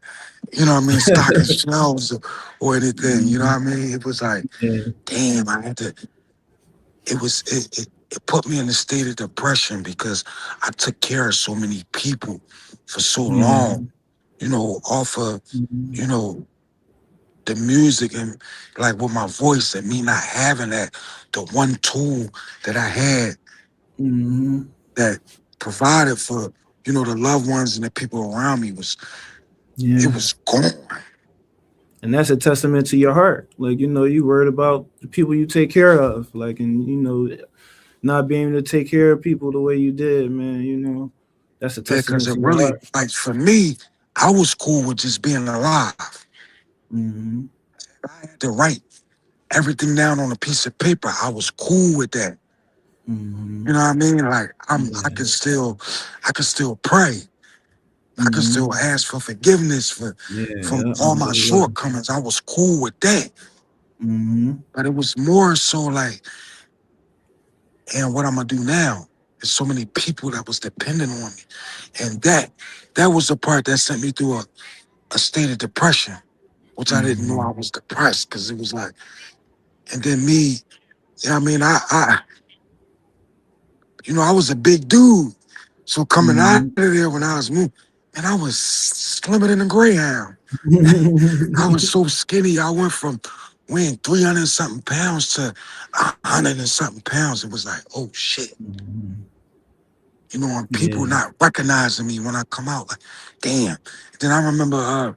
You know what I mean? Stocking shelves or anything. You know what I mean? It was like, Yeah. damn, I had to. It put me in a state of depression because I took care of so many people for so long. Mhm. You know, off of Mhm. you know the music and like with my voice and me not having that the one tool that I had Mhm. that provided for the loved ones and the people around me was it Yeah. was gone. And that's a testament to your heart. Like, you worried about the people you take care of. Like, and not being able to take care of people the way you did, man, that's a Yeah, because testament it to your really heart. like for me, I was cool with just being alive. Mhm. I had to write everything down on a piece of paper. I was cool with that. Mhm. You know what I mean? Like I Yeah. could still pray. I could still Mhm. ask for forgiveness Yeah, from yeah, all my alhamdulillah. shortcomings. I was cool with that. Mhm. But it was more so like, and what I'm gonna do now? There's so many people that was dependent on me. And that was the part that sent me through a state of depression, which I didn't know I Mhm. was depressed because it was like, and then me, I mean, I was a big dude. So coming out Mhm. of there when I was moving, and I was slimmer than a Greyhound. I was so skinny. I went from weighing 300 and something pounds to 100 and something pounds. It was like, oh shit. Mhm. And people Yeah. not recognizing me when I come out, like, damn. Then I remember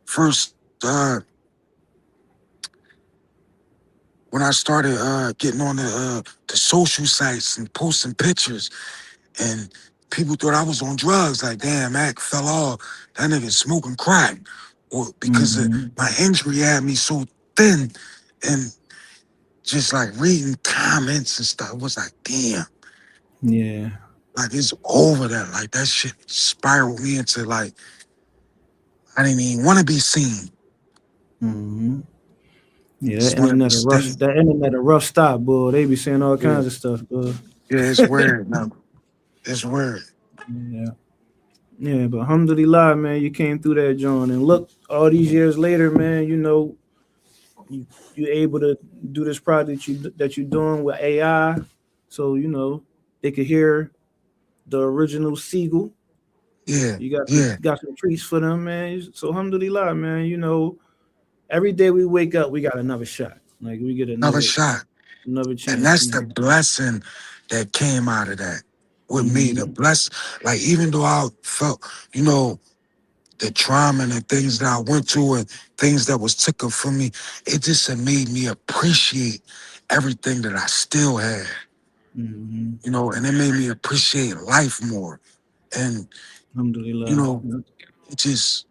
first when I started getting on the social sites and posting pictures, and people thought I was on drugs. Like, damn, Mac fell off. That nigga smoking crack, or because Mhm. my injury had me so thin, and just like reading comments and stuff, it was like, damn, Yeah. like it's over that. Like that shit spiraled me into like I didn't even want to be seen. Mhm. Yeah, Just wanted to stay. that internet a rough stop, boy. They be saying all Yeah, kinds of stuff, boy. yeah, it's weird. No, it's weird. Yeah. Yeah, but alhamdulillah, man, you came through that, John. And look, all these years later, man, you you able to do this project that you're doing with AI, so they could hear the original Siegel. Yeah, You got yeah. some treats for them, man. So alhamdulillah, man. Every day we wake up, we got another shot. Like we get Another another shot. And chance, that's the man. blessing that came out of that with me. The Hmm. bless, like even though I felt, you know, the trauma and the things that I went through and things that was taken from me, it just made me appreciate everything that I still had, Hmm. and it made me appreciate life more. And, you Alhamdulillah. know, it just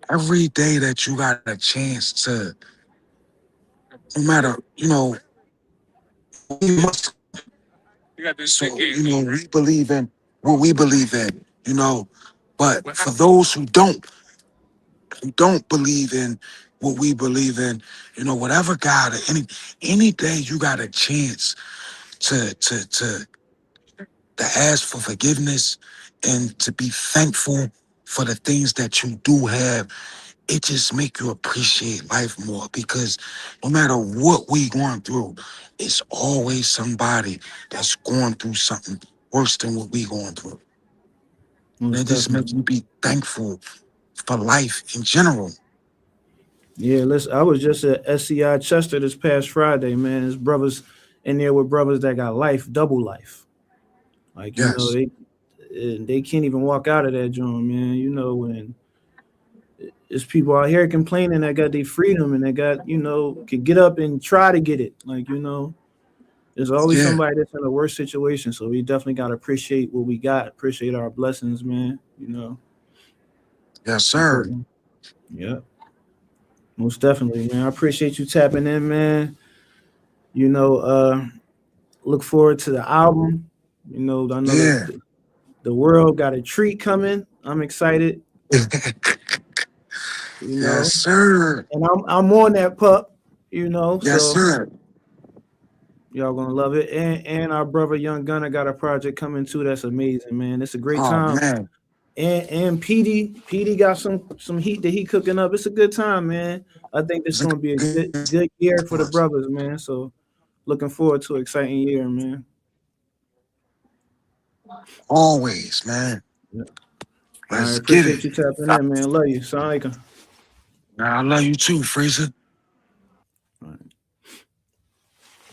every day that you got a chance to, no matter, we must. So, we believe in what we believe in, but for those who don't believe in what we believe in, whatever God, any day you got a chance to ask for forgiveness and to be thankful for the things that you do have, it just make you appreciate life more because no matter what we going through, it's always somebody that's going through something worse than what we going through. And Most it just makes definitely. you be thankful for life in general. Yeah, listen, I was just at SCI Chester this past Friday, man. There's brothers in there with brothers that got life, double life. Like, Yes. they can't even walk out of that joint, man. And there's people out here complaining that got their freedom and they got, could get up and try to get it. Like, there's always Yeah. somebody that's in a worse situation. So we definitely gotta appreciate what we got, appreciate our blessings, man. Yes, It's sir. important. Yeah, most definitely, man. I appreciate you tapping in, man. You know, uh look forward to the album. I know Yeah. the world got a treat coming. I'm excited, you Yes, know. sir. And I'm on that pup, Yes, so sir. Y'all gonna love it. And our brother Young Gunner got a project coming too. That's amazing, man. It's a great Oh time. man, And PD got some heat that he cooking up. It's a good time, man. I think it's it's a gonna be a good good year for the brothers, man. So looking forward to an exciting year, man. always, man. Yeah. I Let's get appreciate it. you tapping in, man. Love you. Assalamu alaikum. I love you too, Freezer.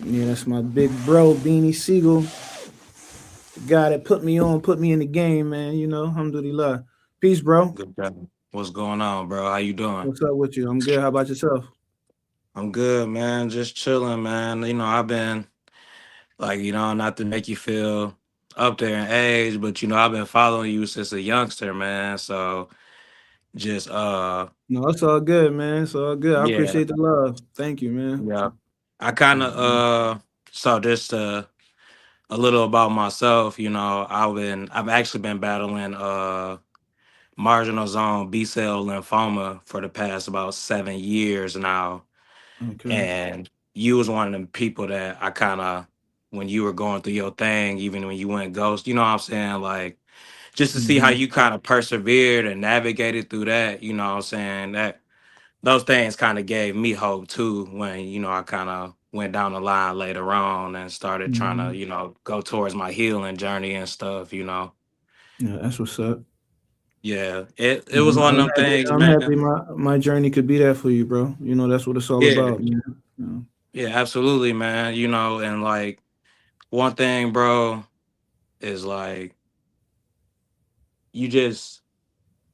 Yeah, that's my big bro, Beanie Siegel, the guy that put me on, put me in the game, man. You know, alhamdulillah. Peace, bro. Good brother. What's going on, bro? How you doing? What's up with you? I'm good. How about yourself? I'm good, man. Just chilling, man. I've been like, not to make you feel up there in age, but I've been following you since a youngster, man. So just No, it's all good, man. It's all good. I yeah, appreciate the love. Thank you, man. yeah. I kind of Mhm. so just a little about myself, I've actually been battling marginal zone B cell lymphoma for the past about 7 years now. Okay. And you was one of them people that I kind of, when you were going through your thing, even when you went ghost, you know what I'm saying? Like, just to see how Hmm. you kind of persevered and navigated through that, you know what I'm saying? That those things kind of gave me hope too when, I kind of went down the line later on and started trying to, Hmm. go towards my healing journey and stuff. Yeah, that's what's up. Yeah, it Yeah, was one of I'm them happy. things, I'm man. happy. My journey could be there for you, bro. You know, that's what it's all Yeah, about, man. Yeah. yeah, absolutely, man. And like one thing, bro, is like you just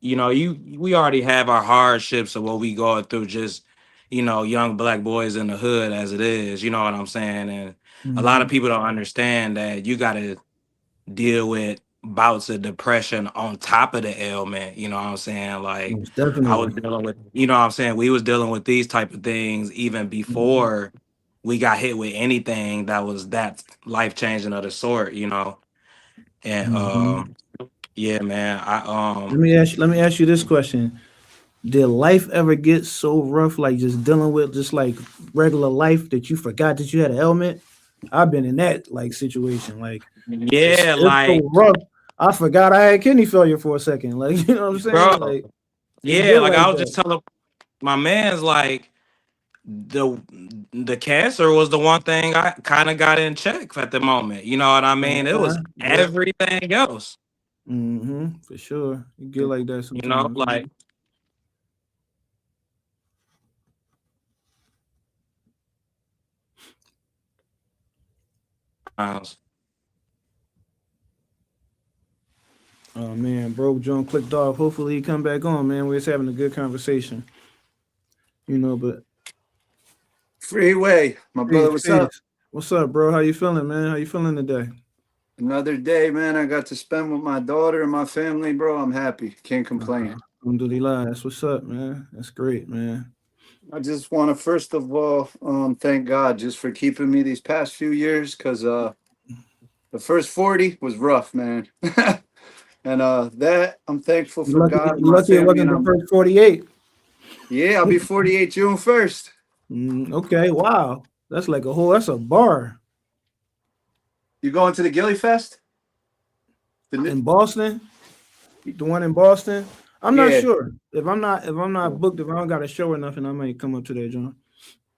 we already have our hardships of what we going through, just young black boys in the hood as it is, you know what I'm saying? And a lot of Hmm. people don't understand that you got to deal with bouts of depression on top of the ailment, you know what I'm saying? Like Most I was definitely. dealing with, what I'm saying, we was dealing with these type of things even Hmm. before we got hit with anything that was that life changing of the sort. And Hmm. yeah, man. Let me ask you this question. Did life ever get so rough, like just dealing with just like regular life, that you forgot that you had an ailment? I've been in that like situation. Like Yeah, it's like, so rough. I forgot I had kidney failure for a second. Like you know what I'm saying? bro. Like it Yeah, get like like I was that. just telling my man's like the the cancer was the one thing I kind of got in check at the moment. You know what I mean? It was Okay. Yep. everything else. For sure. You get like that sometimes, Like man. uh, Oh man, broke John clicked off. Hopefully he come back on, man. We're just having a good conversation. But Freeway, my brother, peace, what's up? peace. What's up, bro? How you feeling, man? How you feeling today? Another day, man. I got to spend with my daughter and my family, bro. I'm happy. Can't complain. Alhamdulillah. That's what's up, man. That's great, man. I just want to first of all thank God just for keeping me these past few years, because the first 40 was rough, man. And that I'm thankful You for lucky God and you my lucky it family, and wasn't the I'm first 48. yeah, I'll be 48 June 1st. Okay, wow. That's a bar. You going to the Gilly Fest? The new, In Boston, the one in Boston. I'm not yeah, sure. If I'm not booked, if I don't got a show or nothing, I might come up to that, John.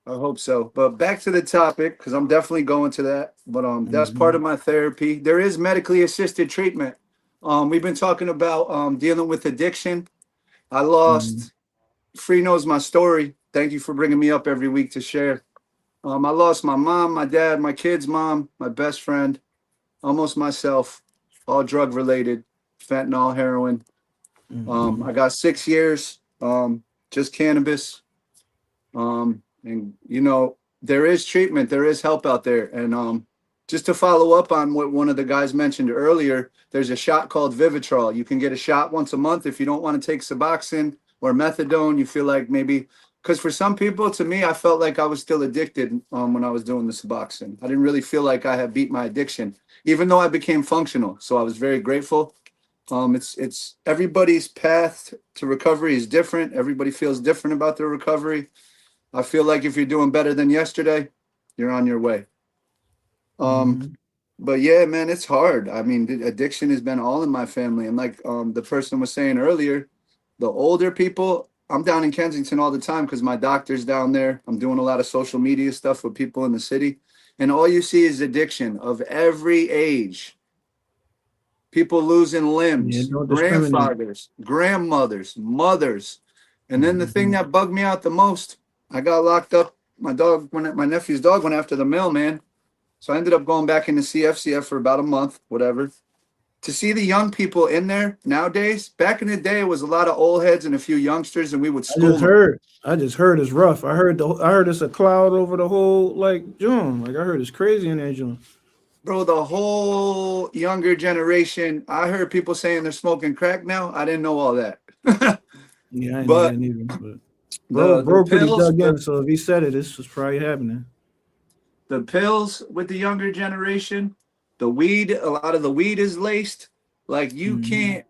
I hope so. But back to the topic, because I'm definitely going to that. But that's part Hmm. of my therapy. There is medically assisted treatment. We've been talking about dealing with addiction. I Hmm. lost. Free knows my story. Thank you for bringing me up every week to share. I lost my mom, my dad, my kid's mom, my best friend, almost myself, all drug related, fentanyl, heroin. Hmm. I got 6 years, just cannabis. And there is treatment, there is help out there. And just to follow up on what one of the guys mentioned earlier, there's a shot called Vivitrol. You can get a shot once a month if you don't want to take Suboxone or methadone. You feel like maybe, because for some people, to me, I felt like I was still addicted when I was doing the Suboxone. I didn't really feel like I had beat my addiction, even though I became functional. So I was very grateful. It's everybody's path to recovery is different. Everybody feels different about their recovery. I feel like if you're doing better than yesterday, you're on your way. Um, but yeah, man, it's hard. I mean, addiction has been all in my family. And like the person was saying earlier, the older people, I'm down in Kensington all the time because my doctor's down there. I'm doing a lot of social media stuff with people in the city. And all you see is addiction of every age. People losing Yeah, limbs, don't discriminate. grandfathers, grandmothers, mothers. And then the thing Mhm. that bugged me out the most, I got locked up. My nephew's dog went after the mailman. So I ended up going back into CFCF for about a month, whatever. To see the young people in there nowadays, back in the day, it was a lot of old heads and a few youngsters, and we would I just school them. heard. I just heard it's rough. I heard it's a cloud over the whole like June. Like I heard it's crazy in there June. Bro, the whole younger generation, I heard people saying they're smoking crack now. I didn't know all that. Yeah, I didn't know But that neither. But the bro, pretty pills, dug in. So if he said it, this was probably happening. the pills with the younger generation, the weed, a lot of the weed is laced. Like you Hmm. can't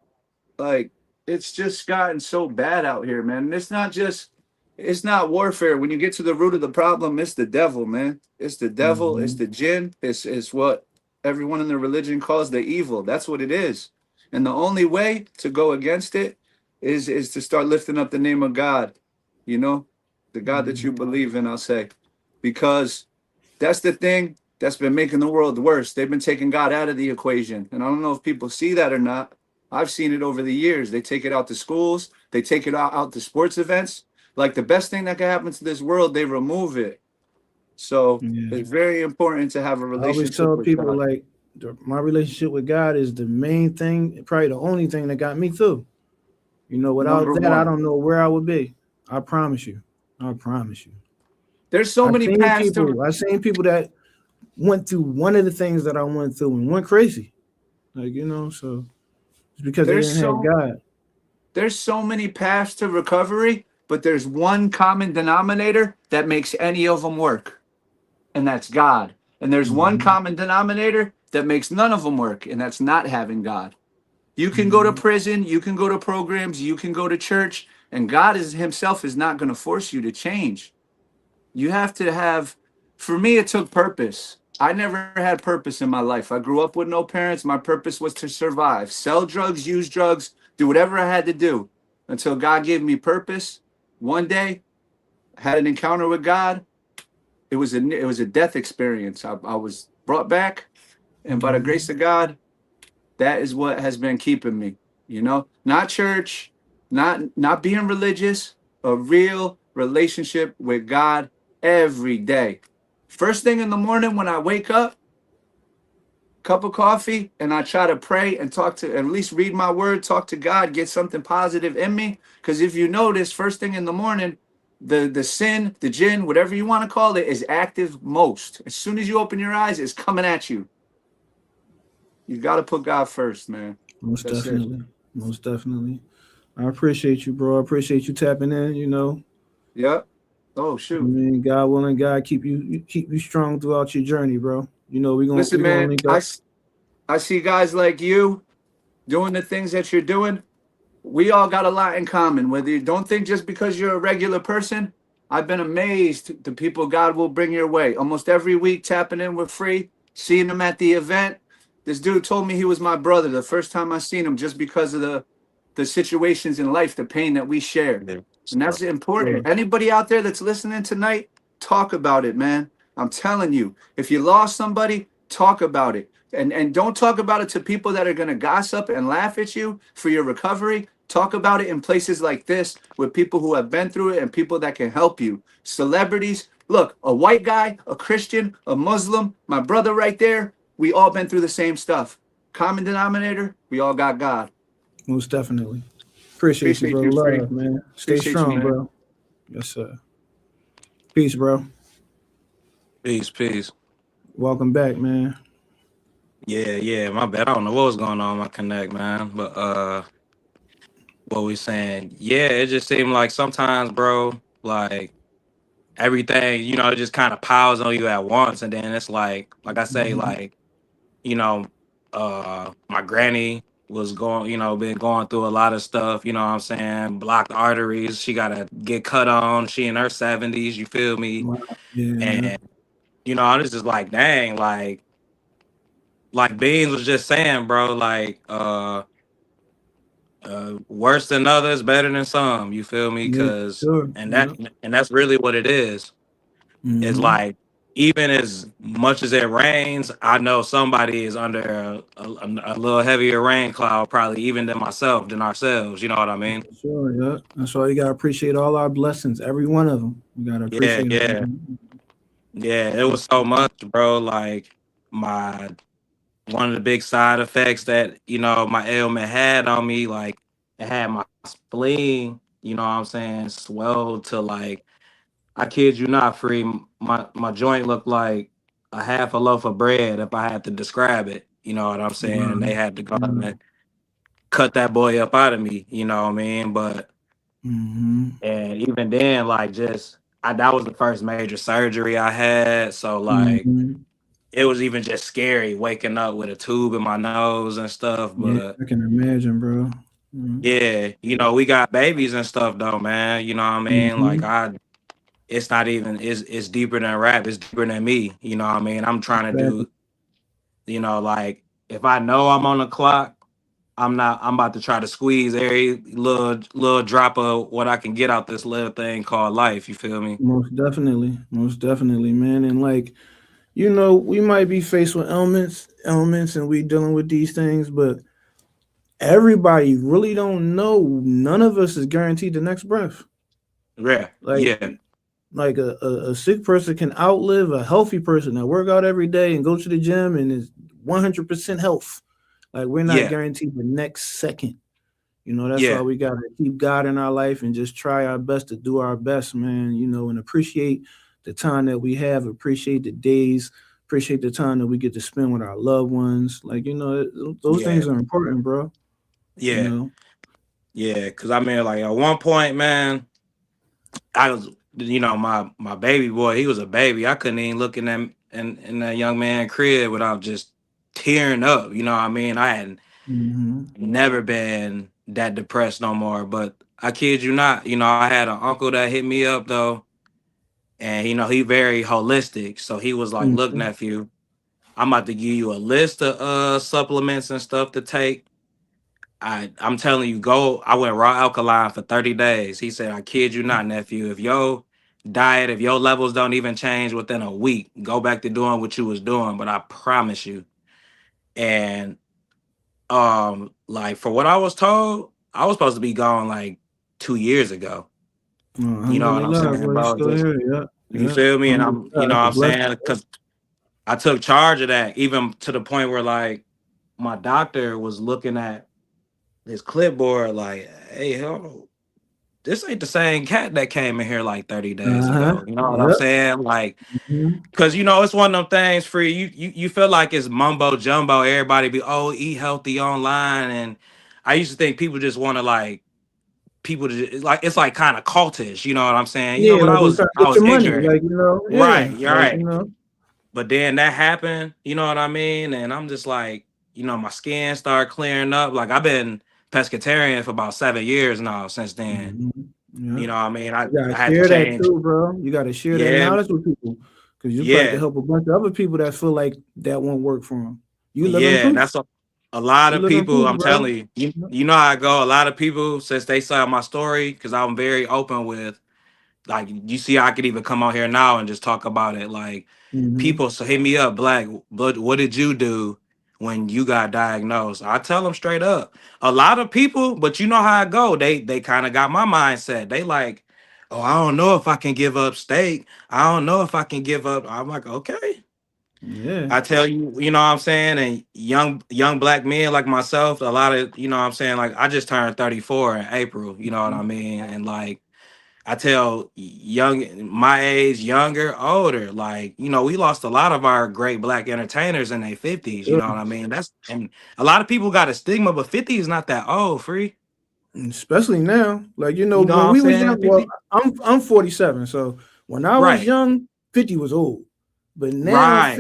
like it's just gotten so bad out here, man. And it's not warfare. When you get to the root of the problem, it's the devil, man. It's the devil, it's Hmm. the jinn, it's what everyone in the religion calls the evil. That's what it is. And the only way to go against it is to start lifting up the name of God, you know, the God that you Hmm. believe in, I'll say. Because that's the thing that's been making the world worse. They've been taking God out of the equation. And I don't know if people see that or not. I've seen it over the years. They take it out to schools, they take it out to sports events. Like the best thing that can happen to this world, they remove it. So Yeah. it's very important to have a I always relationship tell with people God. like my relationship with God is the main thing, probably the only thing that got me through. You know, without Number that, I one. don't know where I would be. I promise you. I promise you. There's so many paths to I seen people that went through one of the things that I went through and went crazy. Like, you know, so it's because they there's didn't have so God. there's so many paths to recovery, but there's one common denominator that makes any of them work, and that's God. And there's one Hmm. common denominator that makes none of them work, and that's not having God. You can go to Hmm. prison, you can go to programs, you can go to church, and God is himself is not going to force you to change. You have to have, for me, it took purpose. I never had purpose in my life. I grew up with no parents. My purpose was to survive, sell drugs, use drugs, do whatever I had to do until God gave me purpose. One day, I had an encounter with God. It was a death experience. I was brought back, and by the Hmm. grace of God, that is what has been keeping me, not church, not being religious, a real relationship with God every day. First thing in the morning when I wake up, cup of coffee, and I try to pray and talk to, at least read my word, talk to God, get something positive in me. Because if you notice, first thing in the morning, the sin, the jinn, whatever you want to call it, is active most. As soon as you open your eyes, it's coming at you. You got to put God first, man. Most That's it. definitely. Most definitely. I appreciate you, bro. I appreciate you tapping in, you know. Yep. Oh I shoot. mean, God willing, God keep you strong throughout your journey, bro. You know, Listen, we gonna man. link I up. s- I see guys like you doing the things that you're doing. We all got a lot in common. Whether you don't think just because you're a regular person, I've been amazed the people God will bring your way. Almost every week, tapping in with free, seeing him at the event. This dude told me he was my brother the first time I seen him, just because of the situations in life, the pain that we share. Yeah. And that's Sure. important. Anybody out there that's listening tonight, talk about it, man. I'm telling you, if you lost somebody, talk about it. And don't talk about it to people that are going to gossip and laugh at you for your recovery. Talk about it in places like this with people who have been through it and people that can help you. Celebrities, look, a white guy, a Christian, a Muslim, my brother right there, we all been through the same stuff. Common denominator, we all got God. Most definitely. Appreciate you, Appreciate bro. you, Free. Love, man. Stay Appreciate you, strong, man. bro. Yes, sir. Peace, bro. Peace, peace. Welcome back, man. Yeah, yeah. My bad. I don't know what was going on with my connect, man. But what we saying? Yeah, it just seemed like sometimes, bro, like everything, it just kind of piles on you at once, and then it's like I say, Hmm. like my granny was going, been going through a lot of stuff. You know what I'm saying? Blocked arteries. She gotta get cut on. She in her 70s. You feel me? Wow. Yeah, And I was just like, dang, like. like Beans was just saying, bro, like worse than others, better than some. You feel me? Yeah, Cause sure. and that Yeah. and that's really what it is. It's Mm-hmm. like even as much as it rains, I know somebody is under a little heavier rain cloud, probably even than myself, than ourselves. You know what I mean? Sure. Yeah. That's why you gotta appreciate all our blessings, every one of them. We gotta Yeah, appreciate yeah, them. yeah. It was so much, bro. Like my one of the big side effects that my ailment had on me, like it had my spleen. You know what I'm saying? Swelled to like I kid you not, free. My joint looked like a half a loaf of bread if I had to describe it. You know what I'm saying? And Wow. they had to go Yeah. and cut that boy up out of me. You know what I mean? But Mm-hmm. and even then, like just that was the first major surgery I had. So like Mm-hmm. it was even just scary waking up with a tube in my nose and stuff. Yeah, But I can imagine, bro. Mm-hmm. yeah, we got babies and stuff though, man. You know what I mean? Like Mm-hmm. it's not even it's deeper than rap, it's deeper than me. You know what I mean? I'm trying to Exactly. do, like if I know I'm on the clock, I'm about to try to squeeze every little drop of what I can get out this little thing called life. You feel me? Most definitely, man. And like, we might be faced with ailments, and we dealing with these things, but everybody really don't know. None of us is guaranteed the next breath. Yeah, Like, yeah, a sick person can outlive a healthy person that work out every day and go to the gym and is 100% health. Like, we're not yeah, guaranteed the next second. That's why yeah, we gotta keep God in our life and just try our best to do our best, man. And appreciate the time that we have, appreciate the days, appreciate the time that we get to spend with our loved ones. Like, those yeah, things are important, bro. You yeah, know. yeah. Cause I mean, like at one point, man, I was, my baby boy, he was a baby. I couldn't even look in that young man crib without just tearing up. You know what I mean? I had Hmm. never been that depressed no more. But I kid you not, I had an uncle that hit me up though, and he very holistic. So he was like, "Look, Hmm. nephew, I'm about to give you a list of supplements and stuff to take. I'm telling you, go. I went raw alkaline for 30 days. He said, I kid you not, nephew. If your levels don't even change within a week, go back to doing what you was doing. But I promise you. And like for what I was told, I was supposed to be gone like 2 years ago. You know what I'm Alhamdulillah, saying, bro. You bro? still Just here? Yeah, you yeah. feel me? And I'm, Alhamdulillah, what that's a I'm blessing. saying, because I took charge of that, even to the point where like my doctor was looking at his clipboard, like, hey, hell, this ain't the same cat that came in here like 30 days Uh huh. ago. You know what I'm Yep. saying? Like, Hmm. because it's one of them things, free. You feel like it's mumbo jumbo. Everybody be, oh, eat healthy online. And I used to think people just want to like people to it's like kind of cultish, you know what I'm saying? Yeah, But like they try to I get was your money, ignorant. like Right, yeah, you're like right. But then that happened, you know what I mean? And I'm just like, my skin started clearing up. Like I've been pescatarian for about 7 years now since then. Mhm. Yeah. You know what I mean? I, You gotta I had to share that change. too, bro. You gotta share that Yeah, knowledge with people, because you probably can yeah, help a bunch of other people that feel like that won't work for them. You live in yeah. proof. That's a lot You of live in people. proof, I'm bro. telling you, you know how I go. A lot of people, since they saw my story, because I'm very open with, like, you see, I could even come on here now and just talk about it. Like, Hmm. people so hit me up, Black, but what did you do when you got diagnosed? I tell them straight up. A lot of people, but you know how I go. They kind of got my mindset. They like, oh, I don't know if I can give up steak. I don't know if I can give up. I'm like, okay. Yeah. I tell you, you know what I'm saying? And young black men like myself, a lot of, you know what I'm saying? Like I just turned 34 in April, you know what I mean? And like I tell my age, younger, older, like, we lost a lot of our great black entertainers in their 50s, you Sure. know what I mean? And a lot of people got a stigma, but 50 is not that old, free. Especially now, like You know what when I'm we was saying? young. Well, 50? I'm 47, so when I was Right, young, 50 was old. But now right,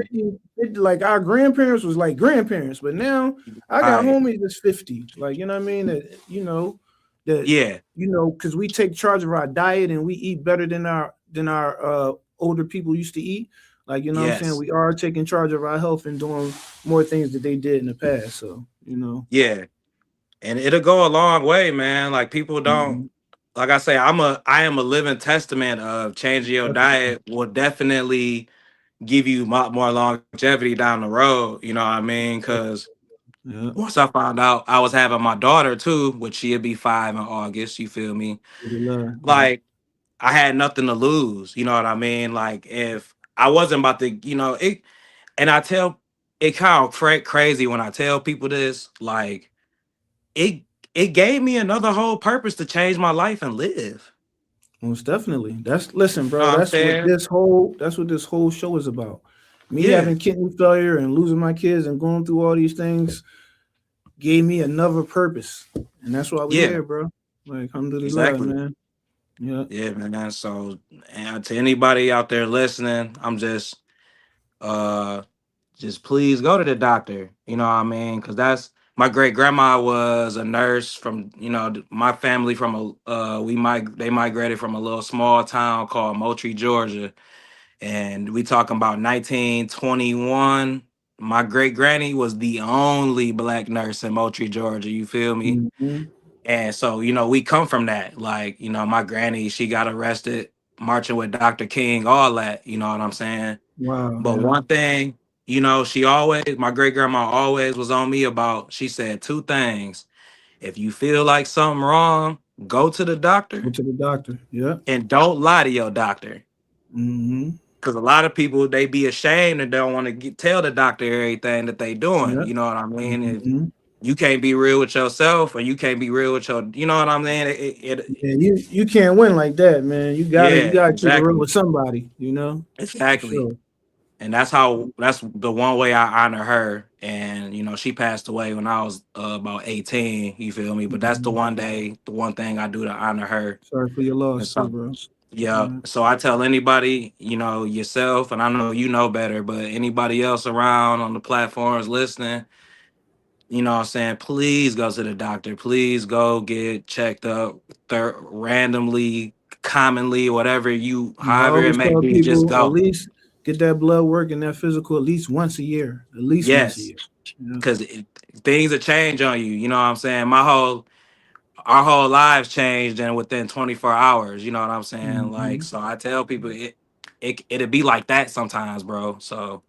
50, like our grandparents was like grandparents. But now I got right. homies that's 50. Like what I mean? That Yeah, because we take charge of our diet and we eat better than our older people used to eat. Like, you know what I'm saying? Yes. We are taking charge of our health and doing more things that they did in the past. So, you know. Yeah. And it'll go a long way, man. Like people don't, Mhm. like I say, I am a living testament of changing your Definitely. diet will definitely give you more longevity down the road. You know what I mean? Because Yeah. once I found out I was having my daughter too, which she'll be 5 in August, you feel me? Really love. Yeah. Like I had nothing to lose. You know what I mean? Like if I wasn't about to, it, and I tell it kind of crazy when I tell people this, like it it gave me another whole purpose to change my life and live. Most definitely. Listen, You know bro, what I'm saying? that's what this whole show is about. Me Yeah, having kidney failure and losing my kids and going through all these things gave me another purpose. And that's why we're yeah, here, bro. Like, alhamdulillah, exactly. man. Yeah. Yeah, man. So, and to anybody out there listening, I'm just please go to the doctor. You know what I mean? Because that's my great grandma was a nurse from my family from they migrated from a little small town called Moultrie, Georgia, and we talking about 1921. My great granny was the only black nurse in Moultrie, Georgia. You feel me? Mhm. And so, we come from that. Like, my granny, she got arrested marching with Dr. King, all that, you know what I'm saying? Wow. But Yeah. one thing, my great grandma always was on me about, she said two things. If you feel like something wrong, go to the Go doctor to the doctor. Yeah. and don't lie to your doctor. Mm-hmm. Because a lot of people, they be ashamed and don't want to tell the doctor everything that they doing. Yeah. You know what I mean? If Mm-hmm. you can't be real with yourself or you can't be real with you know what I mean? Yeah, you can't win like that, man. You Yeah, gotta keep it real exactly. with somebody, you know? For Exactly. sure. And that's the one way I honor her. And she passed away when I was about 18, you feel me? But that's Mhm. the one thing I do to honor her. Sorry for your And loss too, so bro. yeah. Yeah. So I tell anybody, yourself, and I know you know better, but anybody else around on the platforms listening, you know what I'm saying, please go to the doctor. Please go get checked up randomly, commonly, Yeah, I however it always may tell be, just people at go. least get that blood work and that physical at least once a year. At least once a Yes. year. Yeah. Because things will change on you. You know what I'm saying? Our whole lives changed and within 24 hours. You know what I'm saying? Like, Mm-hmm. so I tell people it'd be like that sometimes, bro. So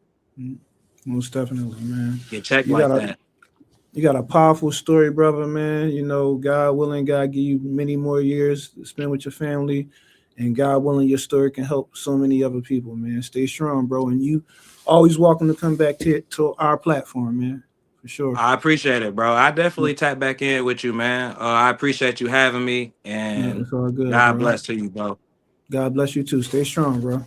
Most definitely, man. get checked You like got a that. you got a powerful story, brother, man. You know, God willing, God give you many more years to spend with your family. And God willing, your story can help so many other people, man. Stay strong, bro. And you always welcome to come back to our platform, man. For sure. I appreciate it, bro. I Yeah, definitely tap back in with you, man. I appreciate you having me, yeah, and it's all good, God bro. bless to you, bro. God bless you too. Stay strong, bro.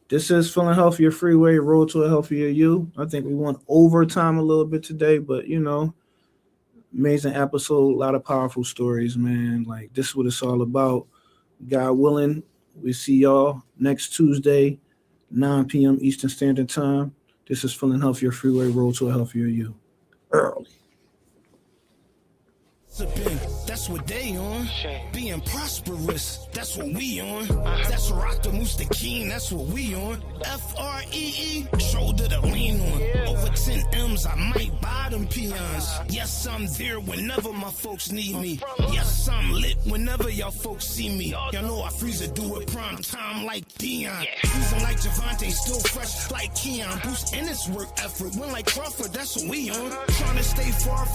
This is Feeling Healthier Freeway, Road to a Healthier You. I think we went overtime a little bit today, but amazing episode, a lot of powerful stories, man. Like, this is what it's all about. God willing, we see y'all next Tuesday, 9 p.m. Eastern Standard Time. This is Feeling Healthier Freeway, Road to a Healthier You. Early. That's what they on. Being prosperous, that's what we on. That's Rock the Moose the King, that's what we on. FREE, shoulder to lean on. Over 10 M's, I might buy them peons. Yes, I'm there whenever my folks need me. Yes, I'm lit whenever y'all folks see me. Y'all know I freeze it, do it prime time like Dion. Freezing like Javante, still fresh like Keon. Boost in its work effort, win like Crawford, that's what we on. Trying to stay far from